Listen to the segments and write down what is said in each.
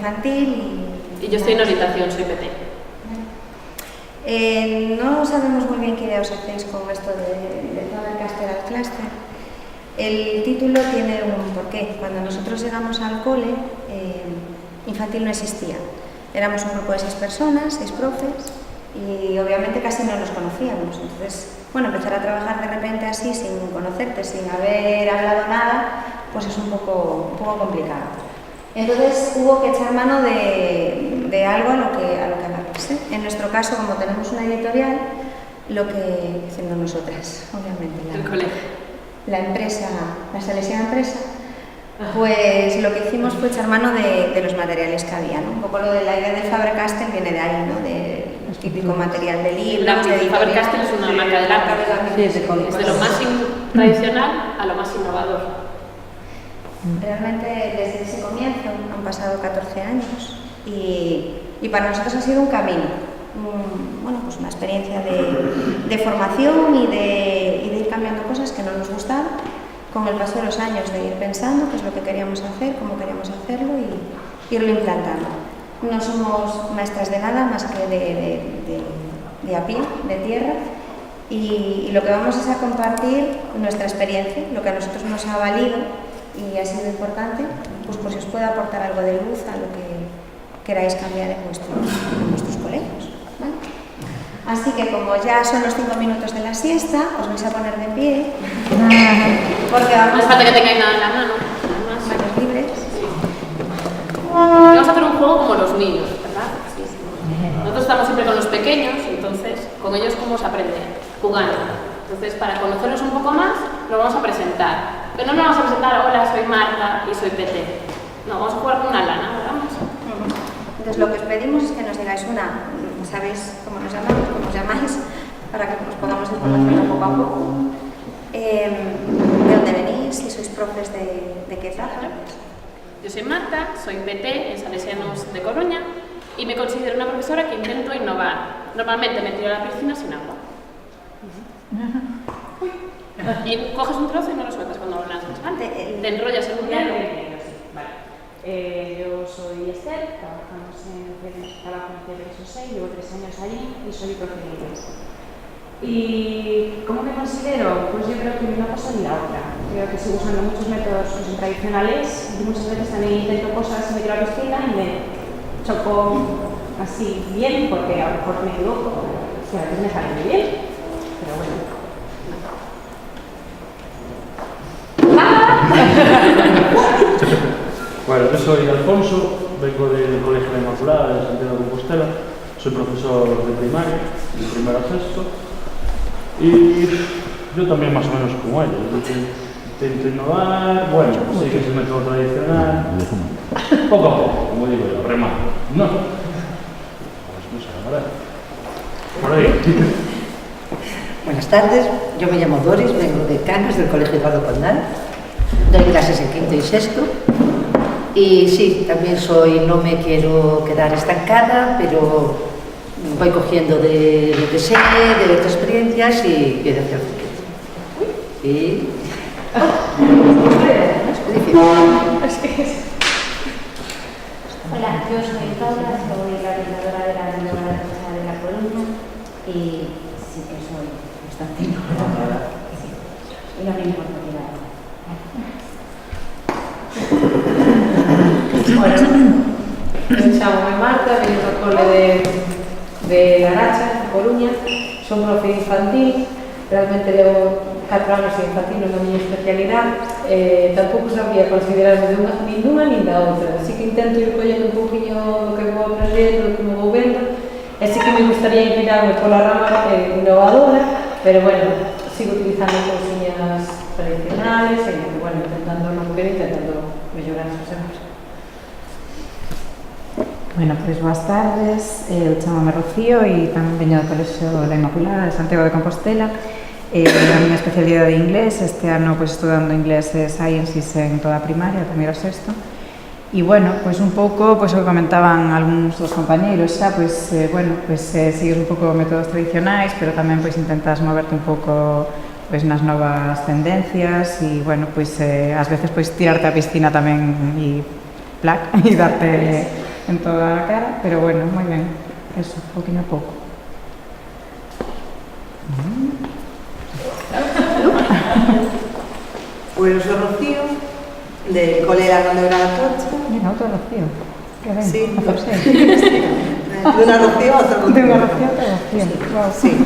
infantil y yo estoy en orientación, soy PT. No sabemos muy bien qué idea os hacéis con esto de Faber-Castell al clúster. El título tiene un porqué. Cuando nosotros llegamos al cole, infantil no existía. Éramos un grupo de 6 personas, 6 profes, y obviamente casi no nos conocíamos. Entonces, bueno, empezar a trabajar de repente así, sin conocerte, sin haber hablado nada, pues es un poco complicado. Entonces hubo que echar mano de algo a lo que agarrarse. En nuestro caso, como tenemos una editorial, lo que haciendo nosotras, obviamente, la empresa, la Salesiana empresa, pues lo que hicimos fue echar mano de los materiales que había, ¿no? Un poco lo de la idea de Faber-Castell viene de ahí, ¿no? Del típico material de libros, de editorial. Faber-Castell es una marca de lápiz, es de lo más tradicional a lo más innovador. Realmente desde ese comienzo han pasado 14 años y para nosotros ha sido un camino, bueno, pues una experiencia de formación y de ir cambiando cosas que no nos gustaban con el paso de los años, de ir pensando qué es lo que queríamos hacer, cómo queríamos hacerlo y irlo implantando. No somos maestras de nada más que de a pie, de tierra, y lo que vamos es a compartir nuestra experiencia, lo que a nosotros nos ha valido y ha sido importante, pues por si os puede aportar algo de luz a lo que queráis cambiar en vuestros colegios, ¿vale? Así que como ya son los 5 minutos de la siesta, os vais a poner de pie, porque vamos... No hace falta que tengáis nada en la mano, manos libres. Vamos a hacer un juego como los niños, ¿verdad? Sí. Nosotros estamos siempre con los pequeños, entonces con ellos cómo se aprende, jugando. Entonces, para conocerlos un poco más, lo vamos a presentar. Pero no nos vamos a presentar, hola, soy Marta y soy PT. No, vamos a jugar con una lana, ¿verdad? Entonces, lo que os pedimos es que nos digáis ¿sabéis cómo nos llamamos? ¿Cómo os llamáis? Para que nos podamos ir conociendo poco a poco. ¿De dónde venís? Si sois profes de qué trabajo. Yo soy Marta, soy PT en Salesianos de Coruña y me considero una profesora que intento innovar. Normalmente me tiro a la piscina sin agua. Y coges un trozo y no lo sueltas cuando lo lanzas. Te enrollas en un hilo. Yo soy Esther, trabajamos trabajo en CB6, llevo 3 años allí y soy profe de inglés. ¿Y cómo me considero? Pues yo creo que ni una cosa ni la otra. Creo que sigo usando muchos métodos tradicionales y muchas veces también intento cosas, me tiro a la piscina y me choco así bien, porque a lo mejor me equivoco, y a veces me sale muy bien, pero bueno. Bueno, yo soy Alfonso, vengo del Colegio de Inmaculada de Santiago de Compostela, soy profesor de primaria, de primero a sexto, y yo también más o menos como ellos, intento innovar, bueno, sí que es el método tradicional, poco a poco, como digo yo, remando, ¿no? Por ahí. Buenas tardes, yo me llamo Doris, vengo de Canas, del Colegio Eduardo Condal, doy clases en quinto y sexto. Y sí, también no me quiero quedar estancada, pero voy cogiendo de lo que sé, de otras experiencias y quiero hacer futuro. Y... es difícil. Hola, yo soy Paula, soy la coordinadora de la Biblioteca de La Coruña y sí que soy bastante innovadora. Y no me importa tirar. Bueno, me chamo Marta, vengo do cole de Laracha, de Coruña, son profe infantil, realmente levo 4 anos de infantil na miña especialidade, tampouco sabría considerarme nin dunha nin da outra, así que intento ir collendo un poquinho do que vou aprendendo, do que me vou vendo, e sí que me gustaría inclinarme pola rama innovadora, pero bueno, sigo utilizando cousiñas tradicionales, e bueno, intentando non querer, intentando mellorar as cousas. Bueno, pois boas tardes, eu chamome Rocío e tamén veño do Colexio da Inmaculada de Santiago de Compostela. A miña especialidade de inglés, este ano pois estudando inglés e Sciences en toda a primaria, primeiro a sexto. E bueno, pois un pouco, pois o que comentaban algúns dos compañeiros xa, pois bueno, pois sigues un pouco métodos tradicionais, pero tamén pois intentas moverte un pouco pois nas novas tendencias e bueno, pois ás veces pois tirarte á piscina tamén e plac, e en toda a cara, pero bueno, moi ben, eso, poquinho a pouco. Pues soy Rocío, del Cole de la Grande Atocha. Mira, outro Rocío. Que ben, Sí, a José. de una Rocío a otra Rocío. De unha Rocío a outra Rocío. Wow. Sí,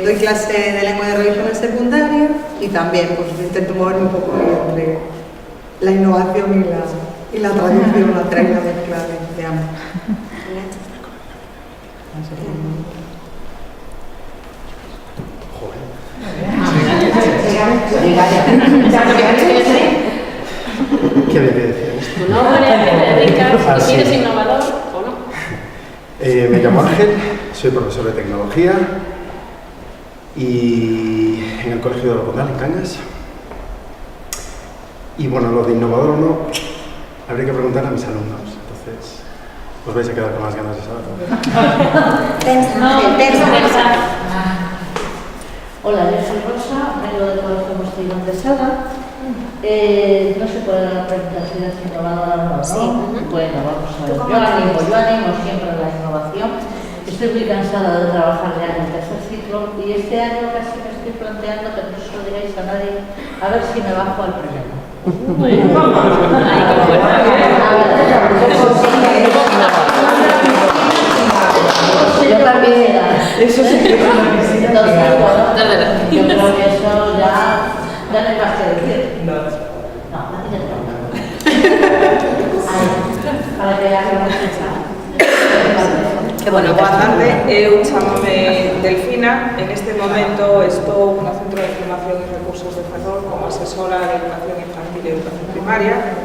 doy clase de lengua y de religión en secundaria y también pues, intento moverme un poco entre la innovación y la tradición, la trae la mezcla de ambos. ¿Qué me decía esto? Tu nombre, a qué te dedicas, si eres innovador o no. Me llamo Ángel, soy profesor de tecnología y en el Colegio de Alcondal, en Cañas. Y bueno, lo de innovador o no, habría que preguntar a mis alumnos. Entonces, os vais a quedar con las ganas de saberlo. Hola, yo soy Rosa, vengo del Colegio Mosteirón de Sada. No se puede dar preguntas si eres innovadora o no. Sí. Bueno, vamos a ver. Yo animo siempre la innovación. Estoy muy cansada de trabajar ya en el tercer ciclo y este año casi me estoy planteando que no se lo digáis a nadie, a ver si me bajo al primero. Yo también. Eso sí que es una piscina. Entonces, bueno, yo creo que eso ya no hay más que decir. No, a ti te toca. Para que haga una Bueno, boa tarde, eu chamame Delfina, en este momento estou no Centro de Formación e Recursos de Ferrol como asesora de Educación Infantil e Educación Primaria.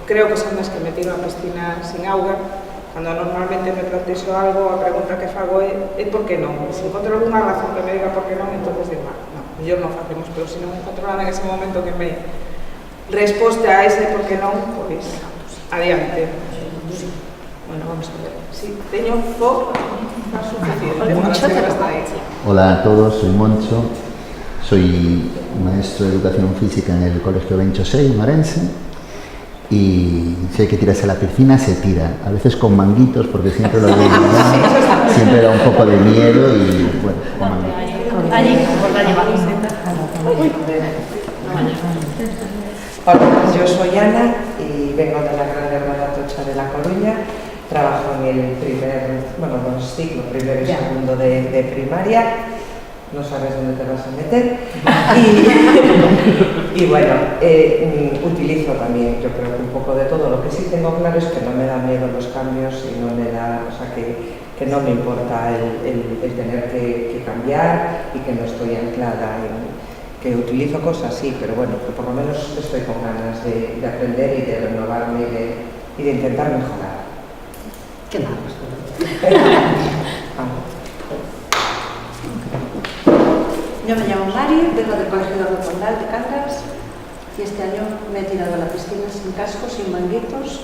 Creo que son as que me tiro a piscina sin auga. Cando normalmente me plantexo algo, a pregunta que fago é por que non. Se encontro alguna razón que me diga por que non, entón digo, non, mellor non facemos, pero se non encontro nada en ese momento que me resposte a ese por que non, pois adiante. Bueno, vamos a ver. Sí, teño foco, está suficiente para chegar hasta ahí. Hola a todos, soy Moncho, soy maestro de educación física en el Colegio Bencho 6, Marense, y si hay que tirarse a la piscina, se tira. A veces con manguitos, porque siempre lo digo, siempre da un poco de miedo y bueno, con manguitos. Hola, yo soy Ana y vengo de la Grande Atocha de La Coruña. Trabajo en el dos ciclos, primero y segundo de primaria. No sabes dónde te vas a meter. Y bueno, utilizo también, yo creo que un poco de todo. Lo que sí tengo claro es que no me da miedo los cambios y no me da, o sea, que no me importa el tener que cambiar y que no estoy anclada en que utilizo cosas, sí, pero bueno, que por lo menos estoy con ganas de aprender y de renovarme y de intentar mejorar. ¿Qué más? Yo me llamo Mari, vengo del Colegio de Alcondal de Cangas y este año me he tirado a la piscina sin casco, sin manguitos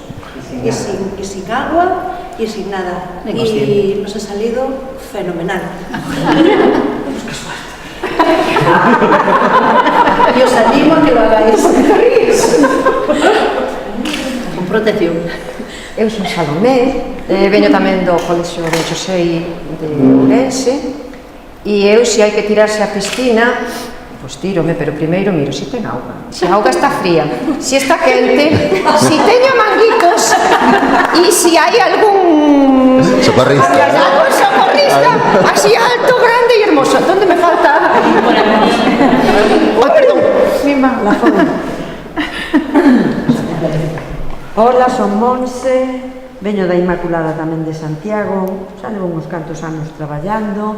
y sin agua y sin nada. Y nos ha salido fenomenal. ¡Qué suerte! Y os animo a que lo hagáis. Con protección. Eu son Salomé, veño tamén do Colexio Bencho 6 de Ourense e eu, se hai que tirarse á piscina, pois tírome, pero primeiro miro se ten auga. Se a auga está fría, se está quente, se teño manguitos e se hai algún socorrista, así alto, grande e hermoso. Donde me falta? Ai, perdón, mima, la joven. Hola, son Monse, veño da Inmaculada tamén de Santiago, xa levo uns cantos anos traballando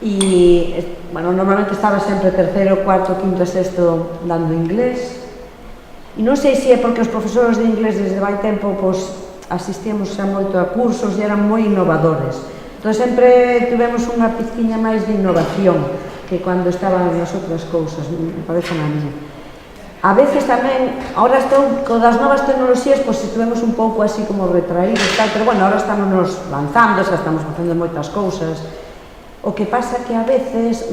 e, bueno, normalmente estaba sempre terceiro, cuarto, quinto e sexto dando inglés e non sei se é porque os profesores de inglés desde vai tempo pois, asistíamos xa moito a cursos e eran moi innovadores, entón sempre tivemos unha pizquiña máis de innovación que cando estaban nas outras cousas, me parece a mí. A veces tamén, ahora estou con das novas tecnoloxías, pois estivemos un pouco así como retraídos, tal, pero bueno, ahora estamos nos lanzando, xa estamos facendo moitas cousas. O que pasa que a veces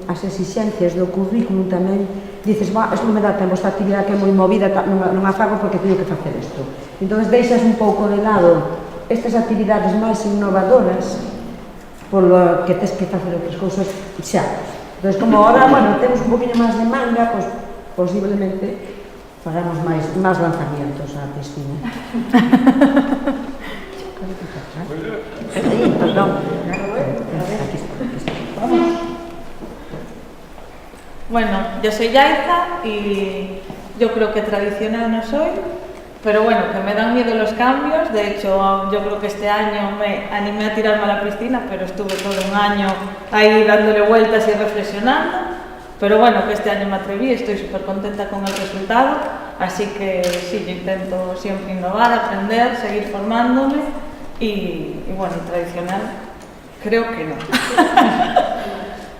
as exixencias do currículum tamén dices, isto non me dá tempo, esta actividade que é moi movida, non a fago porque teño que facer isto. Entón deixas un pouco de lado estas actividades máis innovadoras polo que tes que facer outras cousas xa. Entón, como ahora, bueno, temos un poquinho máis de manga, pois posiblemente fagamos máis lanzamientos á piscina. Perdón. Bueno, yo soy Yaiza y yo creo que tradicional no soy, pero bueno, que me dan miedo los cambios. De hecho, yo creo que este año me animé a tirarme a la piscina, pero estuve todo un año ahí dándole vueltas y reflexionando. Pero bueno, que este año me atreví, estoy súper contenta con el resultado, así que sí, yo intento siempre innovar, aprender, seguir formándome y bueno, tradicional creo que no.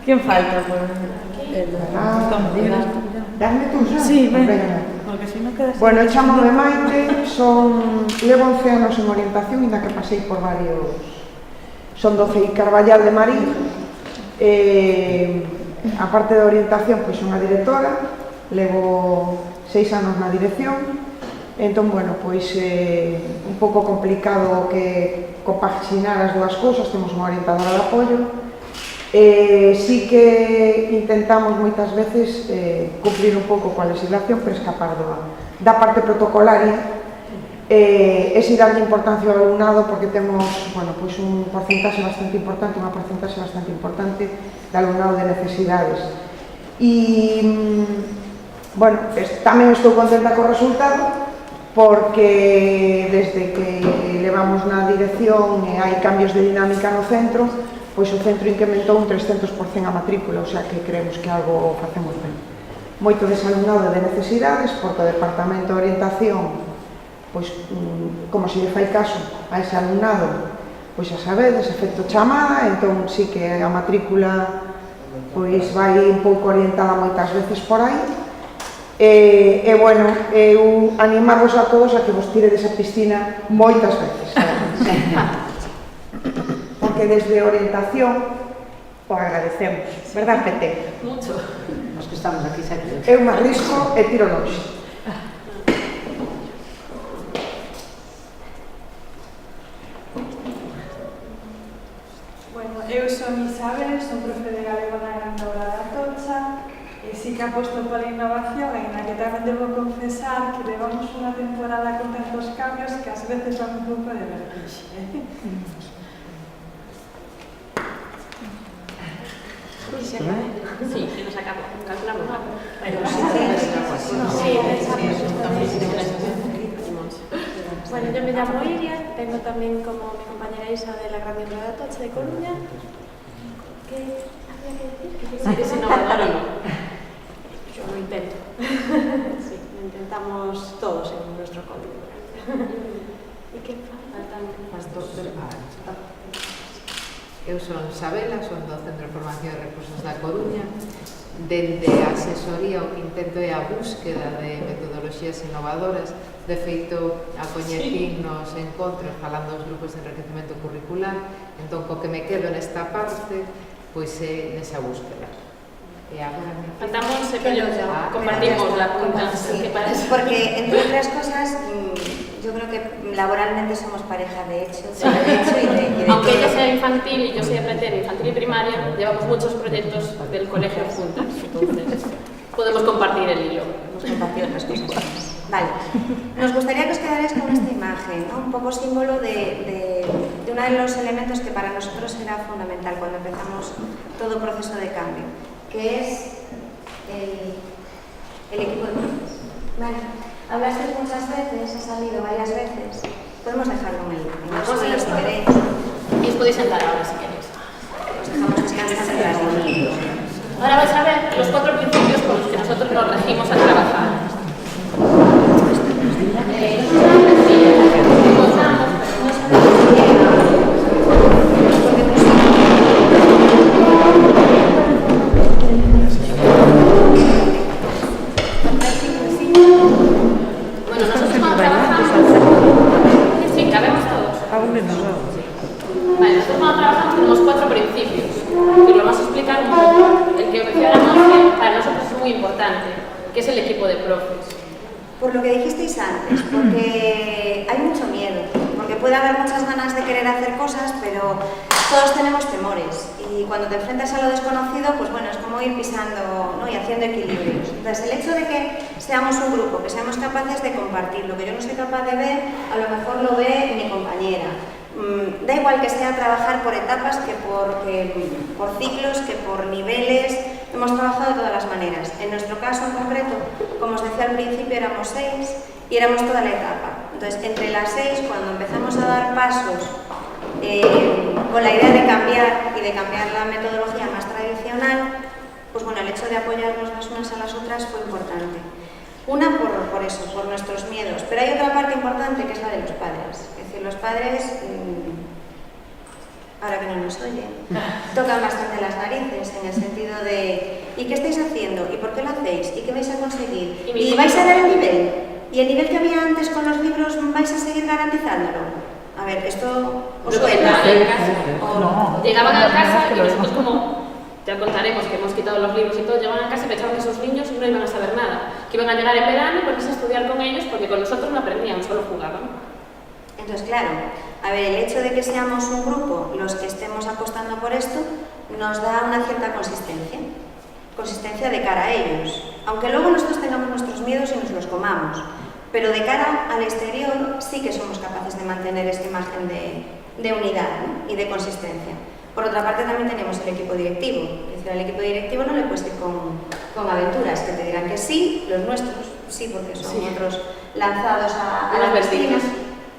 ¿Quién falta? Dame tú xa? Sí, venga, porque si no quedas... Bueno, chamome Maite, levo 11 anos en orientación, ainda que pasei por varios... Son do CEI Carballal de Marín. A parte da orientación, pois son a directora, levo 6 anos na dirección. Entón, bueno, pois un pouco complicado que compaxinar as dúas cousas, temos unha orientadora de apoio. Sí que intentamos moitas veces cumplir un pouco coa legislación para escapar da parte protocolaria e si darlle importancia ao alumnado porque temos, bueno, pois un porcentaxe bastante importante, unha porcentaxe bastante importante de alumnado de necesidades. E, bueno, tamén estou contenta co resultado porque desde que levamos na dirección e hai cambios de dinámica no centro, pois o centro incrementou un 300% a matrícula, o sea que creemos que algo facemos ben. Moito desalumnado de necesidades, porque o Departamento de Orientación, pois, como se lle fai caso a ese alumnado, pois xa sabedes, efecto chamada, entón sí que a matrícula pois vai un pouco orientada moitas veces por aí. E bueno, eu animarvos a todos a que vos tiredes a piscina moitas veces. Porque desde orientación o agradecemos, verdad, Pete? Mucho. Os que estamos aquí sempre. Eu me arrisco e tiro longe. Bueno, eu son Isabel, son profe de galego na Gran Obra da Atocha e sí que aposto pola innovación e na que tamén debo confesar que levamos unha temporada con tantos cambios que ás veces van un pouco de vertixe. Sí, que nos acabó. Calculamos rápido. Bueno, yo me llamo Iria, tengo también como mi compañera Isa de la Gran Obra de Atocha de Coruña. ¿Qué había que decir? Si eres innovadora o no. Yo lo intento. Sí, lo intentamos todos en nuestro código. ¿Y qué faltan? Eu son Sabela, son do Centro de Formación de Recursos da Coruña. Dende a asesoría o que intento é a búsqueda de metodoloxías innovadoras. De feito, a coñecín nos encontros falando dos grupos de enriquecemento curricular. Entón, co que me quedo nesta parte, pois é nesa búsqueda. E agora me faltamos, pero compartimos la punta. Sí, porque entre otras cosas, yo creo que laboralmente somos pareja de hecho, y de aunque ella sea infantil y yo sea pretera infantil y primaria, llevamos muchos proyectos del colegio juntas, entonces podemos compartir el hilo. Hemos compartido otras cosas. Vale, nos gustaría que os quedarais con esta imagen, ¿no? Un poco símbolo de uno de los elementos que para nosotros era fundamental cuando empezamos todo proceso de cambio, que es el equipo de profes. Vale. Hablaste muchas veces, ha salido varias veces. Podemos dejarlo en el suelo si queréis. Y os podéis sentar ahora si queréis. Os dejamos descansar detrás de mí. Ahora vais a ver los 4 principios con los que nosotros nos regimos a trabajar. Bueno, nosotros cuando trabajamos... Sí, cabemos todos. Vale, nosotros cuando trabajamos tenemos 4 principios. ¿Qué es el equipo de profes? Por lo que dijisteis antes, porque hay mucho miedo, porque puede haber muchas ganas de querer hacer cosas, pero todos tenemos temores y cuando te enfrentas a lo desconocido, pues bueno, es como ir pisando, ¿no? Y haciendo equilibrios. Entonces, el hecho de que seamos un grupo, que seamos capaces de compartir lo que yo no soy capaz de ver, a lo mejor lo ve mi compañera. Da igual que sea trabajar por etapas, que por ciclos, que por niveles. Hemos trabajado de todas las maneras. En nuestro caso en concreto, como os decía al principio, éramos 6 y éramos toda la etapa. Entonces, entre las 6, cuando empezamos a dar pasos con la idea de cambiar y de cambiar la metodología más tradicional, pues bueno, el hecho de apoyarnos las unas a las otras fue importante. Una por eso, por nuestros miedos, pero hay otra parte importante que es la de los padres. Es decir, los padres, ahora que no nos oyen, tocan bastante las narices en el sentido de ¿y qué estáis haciendo? ¿Y por qué lo hacéis? ¿Y qué vais a conseguir? ¿Y vais a dar el nivel? ¿Y el nivel que había antes con los libros vais a seguir garantizándolo? A ver, esto os suena. No. Llegaban a casa y nosotros como... Ya contaremos que hemos quitado los libros y todo, llegaban a casa y pensaban que esos niños no iban a saber nada, que iban a llegar en verano y ponerse a estudiar con ellos porque con nosotros no aprendían, solo jugaban. Entonces, claro, a ver, el hecho de que seamos un grupo los que estemos apostando por esto nos da una cierta consistencia de cara a ellos, aunque luego nosotros tengamos nuestros miedos y nos los comamos, pero de cara al exterior sí que somos capaces de mantener esta imagen de unidad, ¿no? Y de consistencia. Por otra parte, también tenemos el equipo directivo. Es decir, al equipo directivo no le puedes ir con aventuras, que te dirán que sí, los nuestros sí, porque son otros lanzados a las piscinas.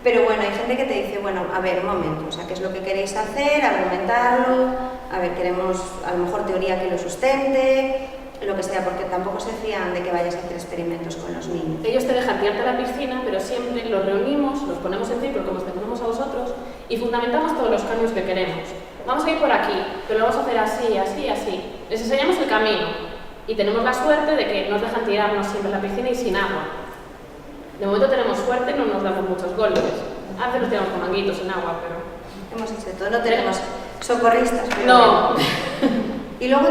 Pero bueno, hay gente que te dice, bueno, a ver, un momento, o sea, ¿qué es lo que queréis hacer? Argumentarlo, a ver, queremos a lo mejor teoría que lo sustente, lo que sea, porque tampoco se fían de que vayas a hacer experimentos con los niños. Ellos te dejan tirarte a la piscina, pero siempre los reunimos, los ponemos en círculo como os tenemos a vosotros y fundamentamos todos los cambios que queremos. Vamos a ir por aquí, pero lo vamos a hacer así, así, así. Les enseñamos el camino y tenemos la suerte de que nos dejan tirarnos siempre en la piscina y sin agua. De momento tenemos suerte, no nos damos muchos golpes. A veces nos tiramos con manguitos en agua, pero... Hemos hecho todo, no tenemos socorristas. Pero no. Y luego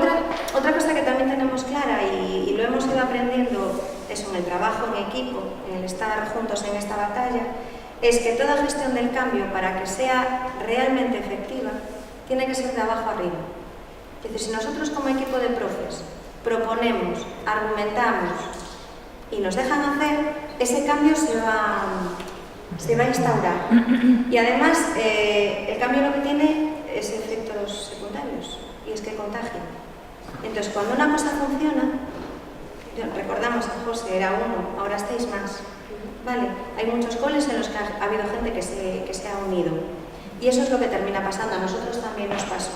otra cosa que también tenemos clara y lo hemos ido aprendiendo eso en el trabajo en equipo, en el estar juntos en esta batalla, es que toda gestión del cambio, para que sea realmente efectiva, tiene que ser de abajo arriba. Es decir, si nosotros como equipo de profes proponemos, argumentamos y nos dejan hacer, ese cambio se va a instaurar. Y además, el cambio lo que tiene es efectos secundarios, y es que contagia. Entonces, cuando una cosa funciona, recordamos a José, era uno, ahora estáis más. ¿Vale? Hay muchos coles en los que ha habido gente que se ha unido. Y eso es lo que termina pasando, a nosotros también nos pasó.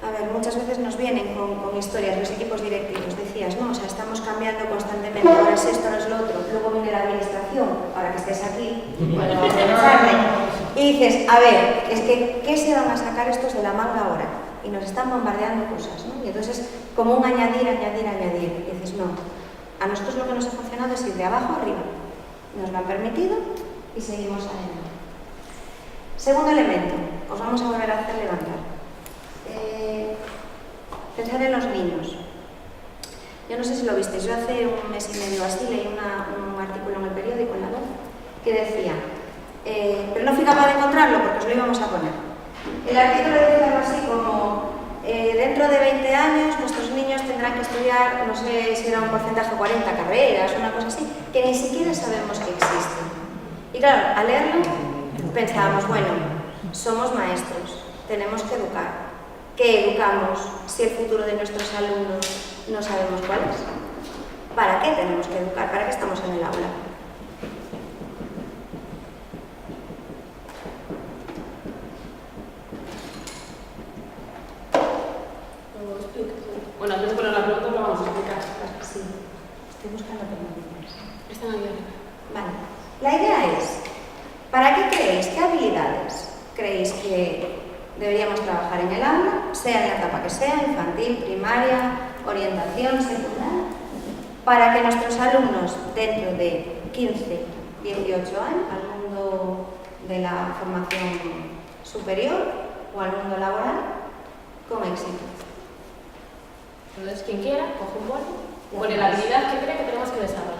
A ver, muchas veces nos vienen con historias, los equipos directivos, decías, no, o sea, estamos cambiando constantemente, ahora es esto, ahora es lo otro, luego viene la administración, para que estés aquí, bueno, y dices, a ver, es que, ¿qué se van a sacar estos de la manga ahora? Y nos están bombardeando cosas, ¿no? Y entonces es como un añadir, y dices, no, a nosotros lo que nos ha funcionado es ir de abajo arriba, nos lo han permitido y seguimos adelante. Segundo elemento, os vamos a volver a hacer levantar. Pensar en los niños. Yo no sé si lo visteis, yo hace un mes y medio así leí un artículo en el periódico, en La Voz, que decía, pero no fui capaz de encontrarlo porque os lo íbamos a poner. El artículo decía algo así como, dentro de 20 años nuestros niños tendrán que estudiar, no sé si era un porcentaje 40 carreras, una cosa así, que ni siquiera sabemos que existen. Y claro, al leerlo pensábamos, bueno, somos maestros, tenemos que educar. ¿Qué educamos si el futuro de nuestros alumnos no sabemos cuál es? ¿Para qué tenemos que educar? ¿Para qué estamos en el aula? Bueno, antes de poner la pregunta lo vamos a explicar. Sí, estoy buscando preguntas. Están ahí. Vale. La idea es, ¿para qué creéis? ¿Qué habilidades creéis que deberíamos trabajar en el aula, sea en la etapa que sea, infantil, primaria, orientación, secundaria, para que nuestros alumnos dentro de 15, 18 años, al mundo de la formación superior o al mundo laboral, con éxito? Entonces, quien quiera, coge un boli sobre la habilidad que cree que tenemos que desarrollar.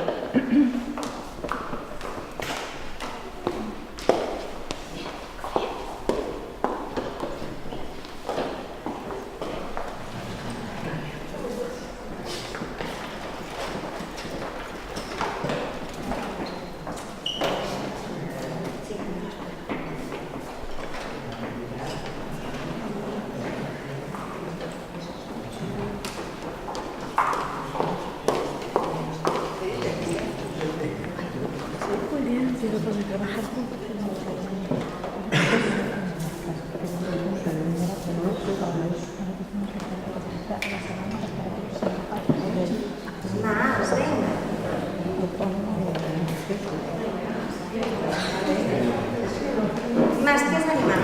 Más, ¿qué es animal?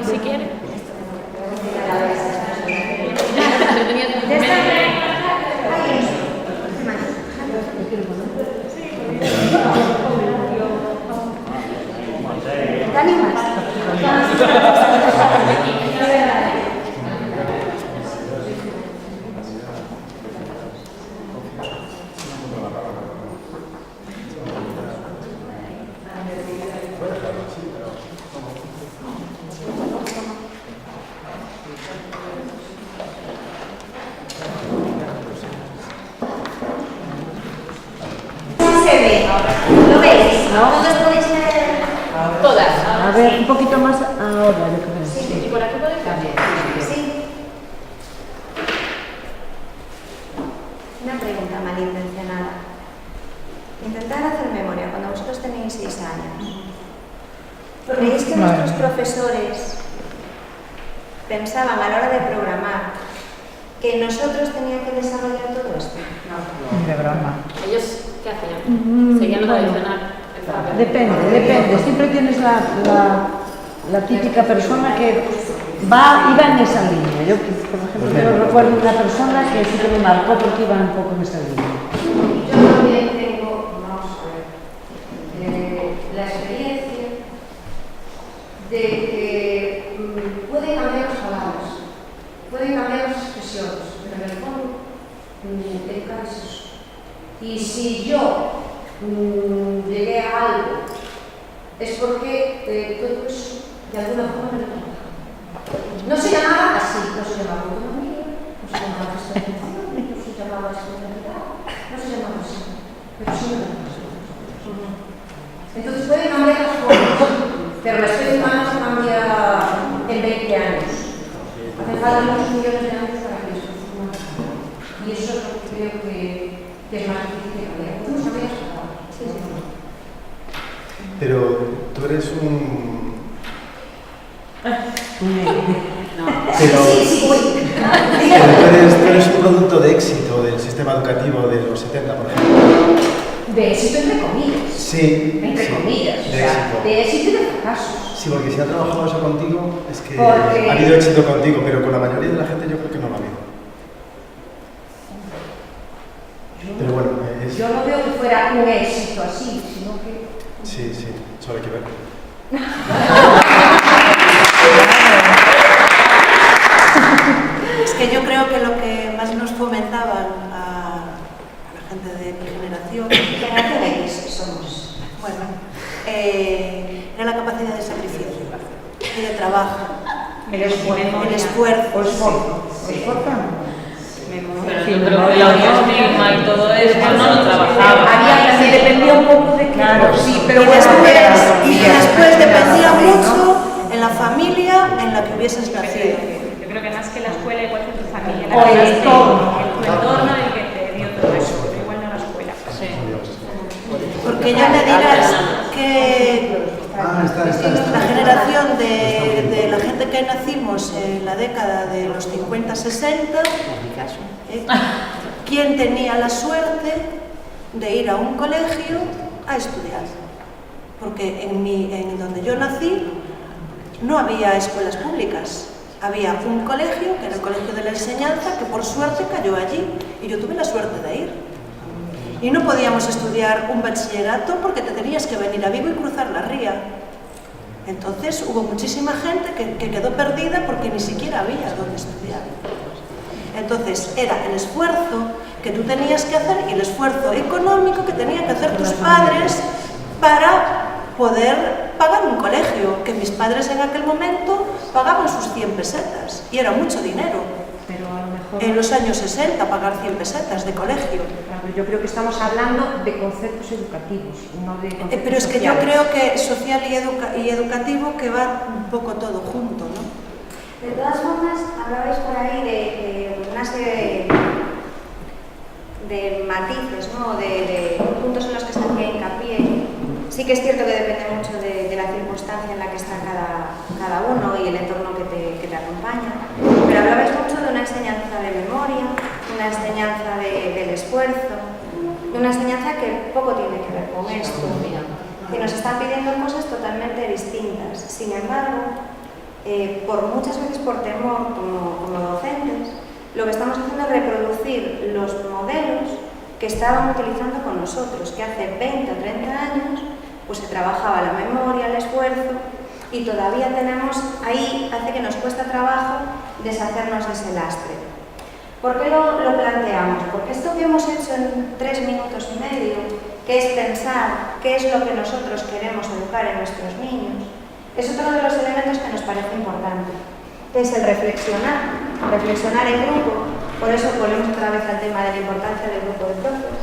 Si quiere. ¿Te animas? Se ve. ¿Lo veis? ¿Todos podéis leer? Todas. A ver, un poquito más ahora, yo creo. Sí. ¿Y por aquí podéis también? Sí. Una pregunta malintencionada. Intentar hacer memoria cuando vosotros tenéis 6 años. ¿Creéis que nuestros profesores pensaban a la hora de programar que nosotros teníamos que desarrollar todo esto? No. De broma. ¿Ellos qué hacían? ¿Seguían lo tradicional? Depende. Siempre tienes la típica persona que iba en esa línea. Yo, por ejemplo, yo recuerdo una persona que sí que me marcó porque iba un poco en esa línea. Yo también tengo, vamos a ver, la experiencia de que pueden cambiar las palabras, pueden cambiar las expresiones, pero en el fondo educar es eso. Y si yo llegué a algo, es porque todo eso de alguna forma me lo trabajaba. No se llamaba así, no se llamaba autonomía, no se llamaba experiencia, no se llamaba espontaneidad, no se llamaba así, pero sí me lo trabajaba. Entonces pueden cambiar las cosas, pero la especie humana se cambia en 20 años. Hacen falta unos millones de años para que eso funcione. Y eso es lo que creo que es más difícil de cambiar. ¿Cómo sabías? Sí, sí. Pero tú eres un... Pero tú eres un producto de éxito del sistema educativo de los 70, por ejemplo. De éxito entre comillas. Sí. Entre comillas. De O sea, éxito. de éxito y de fracaso. Sí, porque si ha trabajado eso contigo, es que Porque... ha habido éxito contigo, pero con la mayoría de la gente yo creo que no lo ha habido. Pero bueno, yo no veo que fuera un éxito así, sino que... Sí, solo hay que ver. Es que yo creo que lo que más nos fomentaban a la gente de mi generación, que somos, bueno, era la capacidad de sacrificio y de trabajo, el esfuerzo. Pero yo creo que la autoestima y todo eso no lo trabajaba. Dependía un poco de claro, sí, pero y después dependía mucho en la familia en la que hubieses nacido. Yo creo que más que la escuela, igual que tu familia, O el entorno. tu entorno el que te dio todo eso, igual no la escuela. Porque ya me dirás que la generación de la gente que nacimos en la década de los 50-60, ¿quién tenía la suerte de ir a un colegio a estudiar? porque en donde yo nací no había escuelas públicas. Había un colegio, que era el Colegio de la Enseñanza, que por suerte cayó allí, y yo tuve la suerte de ir. Y no podíamos estudiar un bachillerato porque te tenías que venir a Vigo y cruzar la ría. Entonces hubo muchísima gente que quedó perdida porque ni siquiera había dónde estudiar. Entonces era el esfuerzo que tú tenías que hacer y el esfuerzo económico que tenían que hacer tus padres para poder pagar un colegio, que mis padres en aquel momento pagaban sus 100 pesetas y era mucho dinero. Pero a lo mejor... En los años 60 pagar 100 pesetas de colegio. Claro, yo creo que estamos hablando de conceptos educativos, no de conceptos pero es que sociales. yo creo que social y educativo que va un poco todo junto, ¿no? De todas formas, hablabais por ahí de una serie de matices, ¿no? De puntos en los que se hacía hincapié. Sí que es cierto que depende mucho de la circunstancia en la que está cada uno y el entorno que te acompaña, pero hablabais mucho de una enseñanza de memoria, una enseñanza del esfuerzo, una enseñanza que poco tiene que ver con esto, que nos están pidiendo cosas totalmente distintas. Sin embargo, por muchas veces por temor como docentes, lo que estamos haciendo es reproducir los modelos que estaban utilizando con nosotros, que hace 20 o 30 años pues se trabajaba la memoria, el esfuerzo, y todavía tenemos ahí, hace que nos cuesta trabajo deshacernos de ese lastre. ¿Por qué lo planteamos? Porque esto que hemos hecho en 3 minutos y medio, que es pensar qué es lo que nosotros queremos educar en nuestros niños, es otro de los elementos que nos parece importante, que es el reflexionar en grupo. Por eso volvemos otra vez al tema de la importancia del grupo de profes.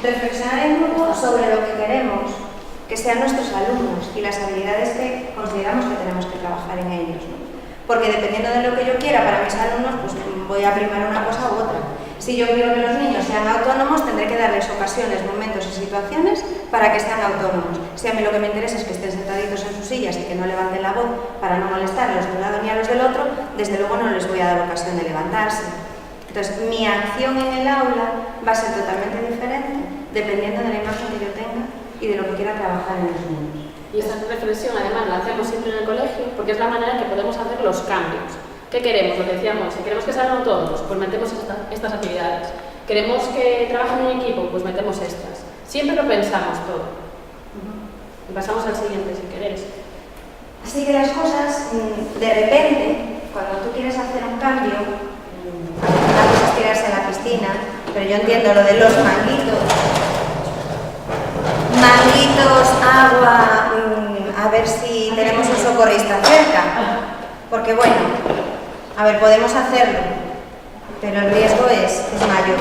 Reflexionar en grupo sobre lo que queremos que sean nuestros alumnos y las habilidades que consideramos que tenemos que trabajar en ellos, ¿no? Porque dependiendo de lo que yo quiera para mis alumnos, pues voy a primar una cosa u otra. Si yo quiero que los niños sean autónomos, tendré que darles ocasiones, momentos y situaciones para que sean autónomos. Si a mí lo que me interesa es que estén sentaditos en sus sillas y que no levanten la voz para no molestar a los de un lado ni a los del otro, desde luego no les voy a dar ocasión de levantarse. Entonces, mi acción en el aula va a ser totalmente diferente dependiendo de la imagen que yo tenga y de lo que quiera trabajar en los niños. Y esta reflexión además la hacemos siempre en el colegio porque es la manera en que podemos hacer los cambios. ¿Qué queremos? Lo que decíamos, si queremos que sean autónomos, pues metemos estas actividades. ¿Queremos que trabajen en equipo? Pues metemos estas. Siempre lo pensamos todo. Y pasamos al siguiente, si queréis. Así que las cosas, de repente, cuando tú quieres hacer un cambio, antes es tirarse a la piscina, pero yo entiendo lo de los manguitos, agua, a ver si tenemos un socorrista cerca, porque bueno, a ver, podemos hacerlo, pero el riesgo es mayor.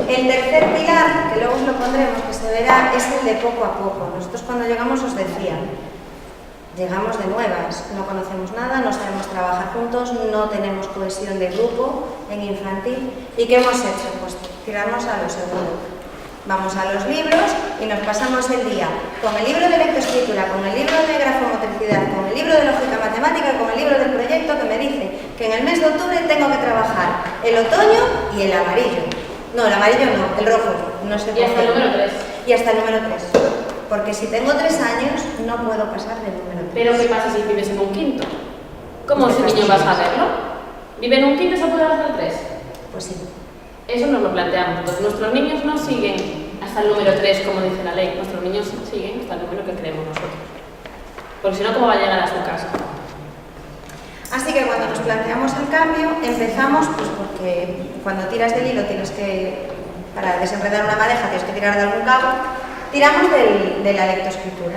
El tercer pilar, que luego os lo pondremos, que se verá, es el de poco a poco. Nosotros cuando llegamos os decía, llegamos de nuevas, no conocemos nada, no sabemos trabajar juntos, no tenemos cohesión de grupo en infantil. ¿Y qué hemos hecho? Pues tiramos a lo segundo. Vamos a los libros y nos pasamos el día con el libro de lectoescritura, con el libro de grafomotricidad, con el libro de lógica matemática, con el libro del proyecto que me dice que en el mes de octubre tengo que trabajar el otoño y el amarillo. No, el amarillo no, el rojo. No sé. Y hasta el número 3. Y hasta el número 3. Porque si tengo 3 años, no puedo pasar del número 3. Pero ¿qué pasa si vives en un quinto? ¿Cómo ese niño va a saberlo? ¿Vive en un quinto y se puede hacer 3? Pues sí. Eso nos lo planteamos. Entonces, nuestros niños no siguen hasta el número 3, como dice la ley. Nuestros niños siguen hasta el número que creemos nosotros. Porque si no, ¿cómo va a llegar a su casa? Así que cuando nos planteamos el cambio, empezamos, pues porque cuando tiras del hilo tienes que, para desenredar una madeja, tienes que tirar de algún cabo, tiramos de la lectoescritura.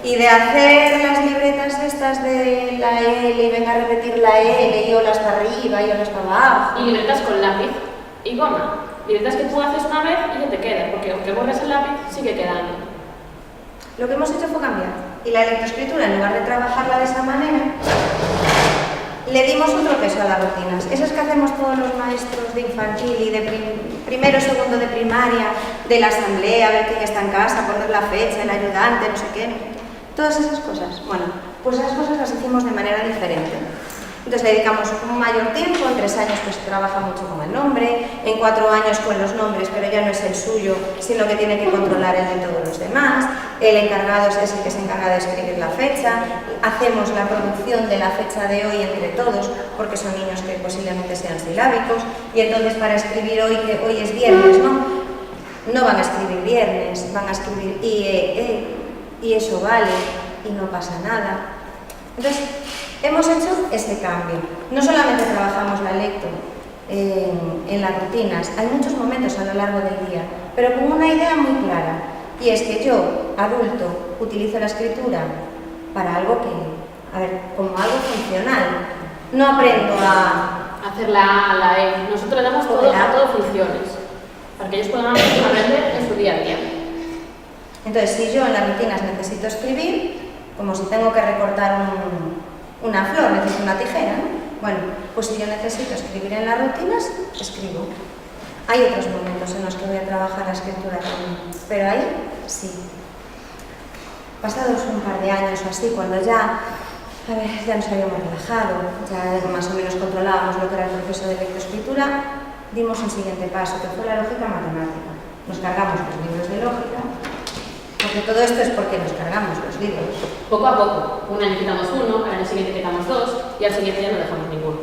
Y de hacer las libretas estas de la L y venga a repetir la L y olas para arriba y olas para abajo. Y libretas con lápiz y goma. Libretas que tú haces una vez y ya te quedan, porque aunque borres el lápiz, sigue quedando. Lo que hemos hecho fue cambiar. Y la lectoescritura, en lugar de trabajarla de esa manera, le dimos otro peso a las rutinas. Esas que hacemos todos los maestros de infantil y de primero, segundo de primaria, de la asamblea, ver quién está en casa, poner la fecha, el ayudante, no sé qué. Todas esas cosas. Bueno, pues esas cosas las hicimos de manera diferente. Entonces le dedicamos un mayor tiempo, en 3 años pues trabaja mucho con el nombre, en 4 años con los nombres, pero ya no es el suyo, sino que tiene que controlar el de todos los demás. El encargado es el que se encarga de escribir la fecha, hacemos la producción de la fecha de hoy entre todos, porque son niños que posiblemente sean silábicos, y entonces para escribir hoy, que hoy es viernes, no van a escribir viernes, van a escribir y eso vale, y no pasa nada. Entonces, hemos hecho ese cambio. No solamente trabajamos la lecto en las rutinas, hay muchos momentos a lo largo del día, pero con una idea muy clara, y es que yo, adulto, utilizo la escritura para algo que, como algo funcional. No aprendo a hacer la A, la E. Nosotros le damos a todo funciones, para que ellos puedan aprender en su día a día. Entonces, si yo en las rutinas necesito escribir, como si tengo que recortar una flor, necesito una tijera, ¿no? Bueno, pues si yo necesito escribir en las rutinas, escribo. Hay otros momentos en los que voy a trabajar la escritura también, pero ahí sí. Pasados un par de años o así, cuando ya nos habíamos relajado, ya más o menos controlábamos lo que era el proceso de lectoescritura, dimos un siguiente paso, que fue la lógica matemática. Nos cargamos los libros de lógica, porque todo esto es porque nos cargamos los libros. Poco a poco. Un año quitamos uno, al año siguiente quitamos 2 y al siguiente ya no dejamos ninguno.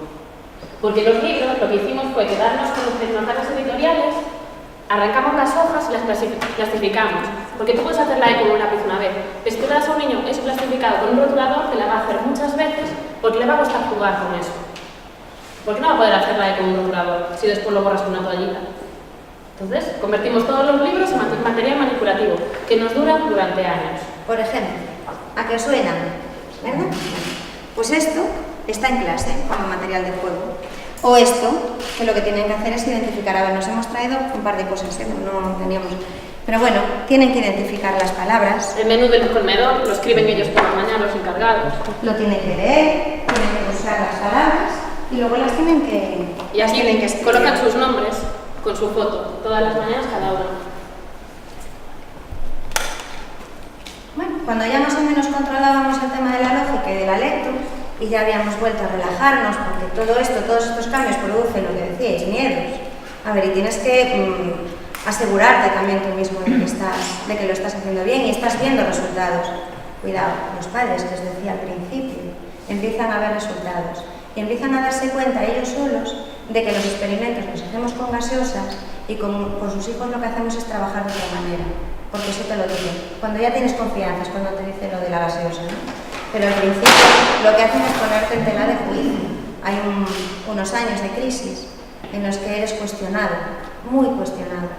Porque los libros lo que hicimos fue quedarnos con los desglosarios editoriales, arrancamos las hojas y las clasificamos. Porque tú puedes hacer la E con un lápiz una vez, pero si tú le das a un niño eso clasificado con un rotulador, te la va a hacer muchas veces porque le va a costar jugar con eso. ¿Por qué no va a poder hacer la E con un rotulador si después lo borras con una toallita? Entonces, convertimos todos los libros en material manipulativo, que nos dura durante años. Por ejemplo, ¿a qué suena? ¿Verdad? Pues esto está en clase como material de juego. O esto, que lo que tienen que hacer es identificar. A ver, nos hemos traído un par de cosas, no teníamos... Pero bueno, tienen que identificar las palabras. El menú del comedor lo escriben ellos por la mañana, los encargados. Lo tienen que leer, tienen que buscar las palabras y luego las tienen que... Y así colocan sus nombres con su foto, todas las mañanas cada uno. Bueno, cuando ya más o menos controlábamos el tema de la lógica y de la lectura y ya habíamos vuelto a relajarnos, porque todo esto, todos estos cambios producen lo que decíais, miedos. A ver, y tienes que asegurarte también tú mismo de que lo estás haciendo bien y estás viendo resultados. Cuidado, los padres, que os decía al principio, empiezan a ver resultados y empiezan a darse cuenta ellos solos de que los experimentos que hacemos con gaseosas y con sus hijos lo que hacemos es trabajar de otra manera, porque eso te lo digo. Cuando ya tienes confianza es cuando te dice lo de la gaseosa, ¿no? Pero al principio lo que hacen es ponerte en tela de juicio. Hay unos años de crisis en los que eres cuestionado, muy cuestionado,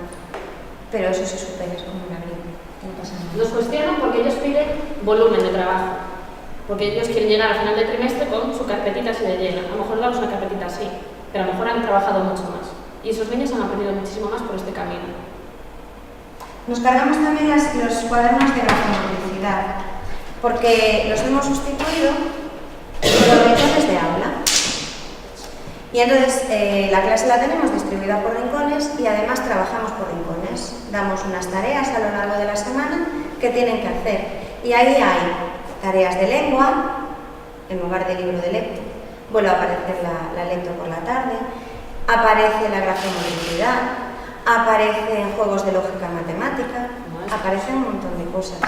pero eso se supera, es como una gripe, no pasa nada. Nos cuestionan porque ellos piden volumen de trabajo, porque ellos quieren llegar al final del trimestre con su carpetita si le llena. A lo mejor damos una carpetita así, pero a lo mejor han trabajado mucho más. Y esos niños han aprendido muchísimo más por este camino. Nos cargamos también los cuadernos de grafomotricidad, porque los hemos sustituido por los rincones de aula. Y entonces la clase la tenemos distribuida por rincones y además trabajamos por rincones. Damos unas tareas a lo largo de la semana que tienen que hacer. Y ahí hay tareas de lengua, en lugar del libro de lecto. Vuelve a aparecer la lecto por la tarde, aparece la grafomotricidad, aparecen juegos de lógica matemática, aparecen un montón de cosas.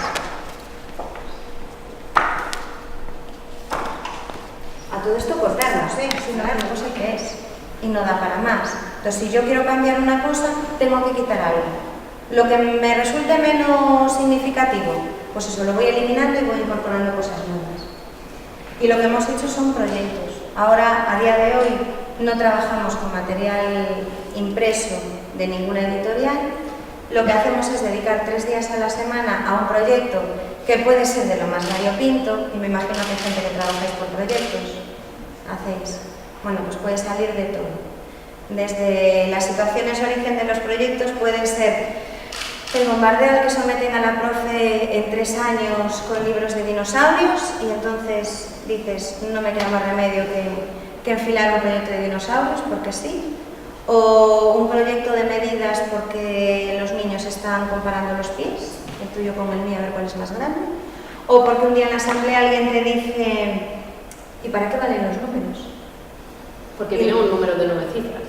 A todo esto cortarnos, sin ver la cosa que es, y no da para más. Entonces, si yo quiero cambiar una cosa, tengo que quitar algo. Lo que me resulte menos significativo, pues eso lo voy eliminando y voy incorporando cosas nuevas. Y lo que hemos hecho son proyectos. Ahora, a día de hoy, no trabajamos con material impreso de ninguna editorial. Lo que hacemos es dedicar 3 días a la semana a un proyecto que puede ser de lo más variopinto, y me imagino que hay gente que trabajáis por proyectos. ¿Hacéis? Bueno, pues puede salir de todo. Desde las situaciones origen de los proyectos pueden ser el bombardeo al que someten a la profe en 3 años con libros de dinosaurios y entonces dices, no me queda más remedio que enfilar un proyecto de dinosaurios porque sí, o un proyecto de medidas porque los niños están comparando los pies, el tuyo con el mío a ver cuál es más grande, o porque un día en la asamblea alguien te dice, ¿y para qué valen los números? porque tiene un número de 9 cifras.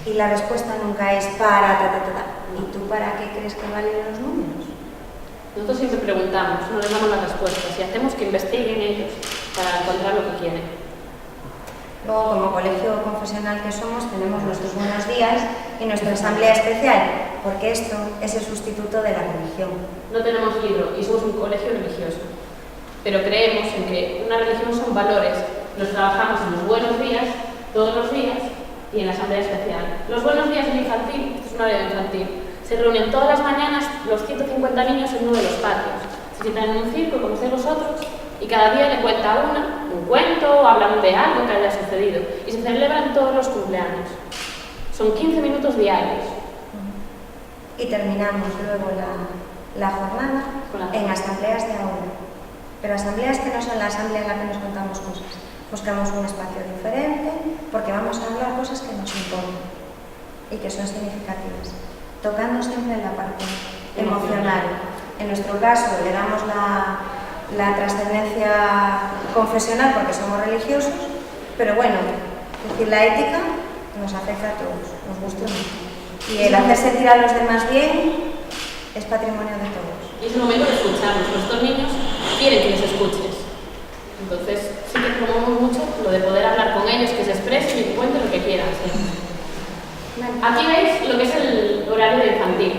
Y la respuesta nunca es para ta, ta, ta, ta. ¿Y tú para qué crees que valen los números? Nosotros siempre preguntamos, no les damos las respuestas y hacemos que investiguen ellos para encontrar lo que quieren. Luego, como colegio confesional que somos, tenemos nuestros buenos días y nuestra asamblea especial, porque esto es el sustituto de la religión. No tenemos libro y somos un colegio religioso, pero creemos en que una religión son valores. Los trabajamos en los buenos días, todos los días, y en la asamblea especial. Los buenos días en infantil, esto es un área infantil, se reúnen todas las mañanas los 150 niños en uno de los patios. Se sientan en un círculo, como hacéis vosotros, y cada día le cuenta un cuento, o hablan de algo que haya sucedido, y se celebran todos los cumpleaños. Son 15 minutos diarios. Y terminamos luego la jornada en asambleas de aula. Pero asambleas que no son la asamblea en la que nos contamos cosas. Buscamos un espacio diferente porque vamos a hablar cosas que nos importan y que son significativas, tocando siempre la parte emocional. En nuestro caso le damos la trascendencia confesional porque somos religiosos, pero bueno, es decir, la ética nos afecta a todos, nos gusta mucho. Y el hacer sentir a los demás bien es patrimonio de todos. Y es el momento de escucharnos. Nuestros niños quieren que les escuches. Entonces, sí que promovemos mucho lo de poder hablar con ellos, que se expresen y que cuenten lo que quieran. ¿Sí? Aquí veis lo que es el horario de infantil.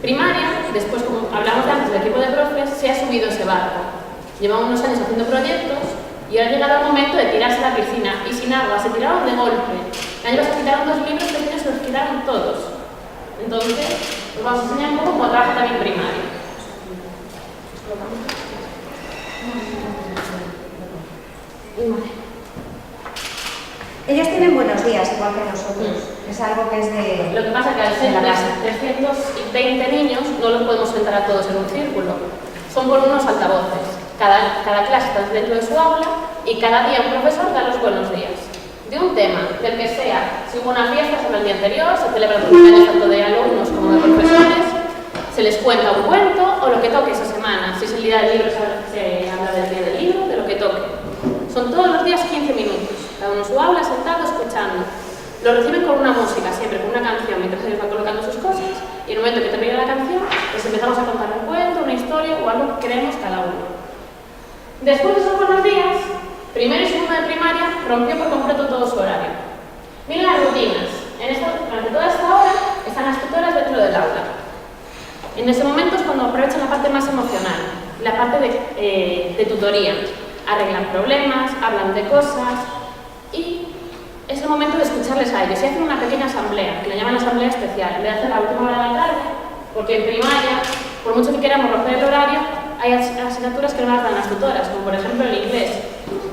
Primaria, después, como hablamos antes del equipo de profes, se ha subido ese barco. Llevamos unos años haciendo proyectos y ahora ha llegado el momento de tirarse a la piscina. Y sin agua, se tiraron de golpe. El año pasado quitaron 2 libros pequeños, se los quitaron todos. Entonces, os vamos a enseñar un poco cómo trabaja también primaria. Ellos tienen buenos días, igual que nosotros. Es algo que es de... Lo que pasa es que al ser 320 niños no los podemos sentar a todos en un círculo. Son por unos altavoces. Cada clase está dentro de su aula y cada día un profesor da los buenos días. De un tema, del que sea. Si hubo una fiesta, se habla el día anterior, se celebra el cumpleaños tanto de alumnos como de profesores, se les cuenta un cuento o lo que toque esa semana. Si es el día del libro, se habla del día del libro, de lo que toque. Son todos los días 15 minutos, cada uno en su aula, sentado, escuchando. Lo reciben con una música, siempre con una canción, mientras ellos van colocando sus cosas, y en el momento que termina la canción, pues empezamos a contar un cuento, una historia o algo que queremos cada uno. Después de esos buenos días, primero y segundo de primaria rompió por completo todo su horario. Miren las rutinas. Durante toda esta hora están las tutoras dentro del aula. En ese momento es cuando aprovechan la parte más emocional, la parte de tutoría. Arreglan problemas, hablan de cosas y es el momento de escucharles a ellos. Y hacen una pequeña asamblea, que le llaman asamblea especial, en vez de hacer la última hora de la tarde, porque en primaria, por mucho que queramos romper el horario, hay asignaturas que no las dan las tutoras, como por ejemplo el inglés.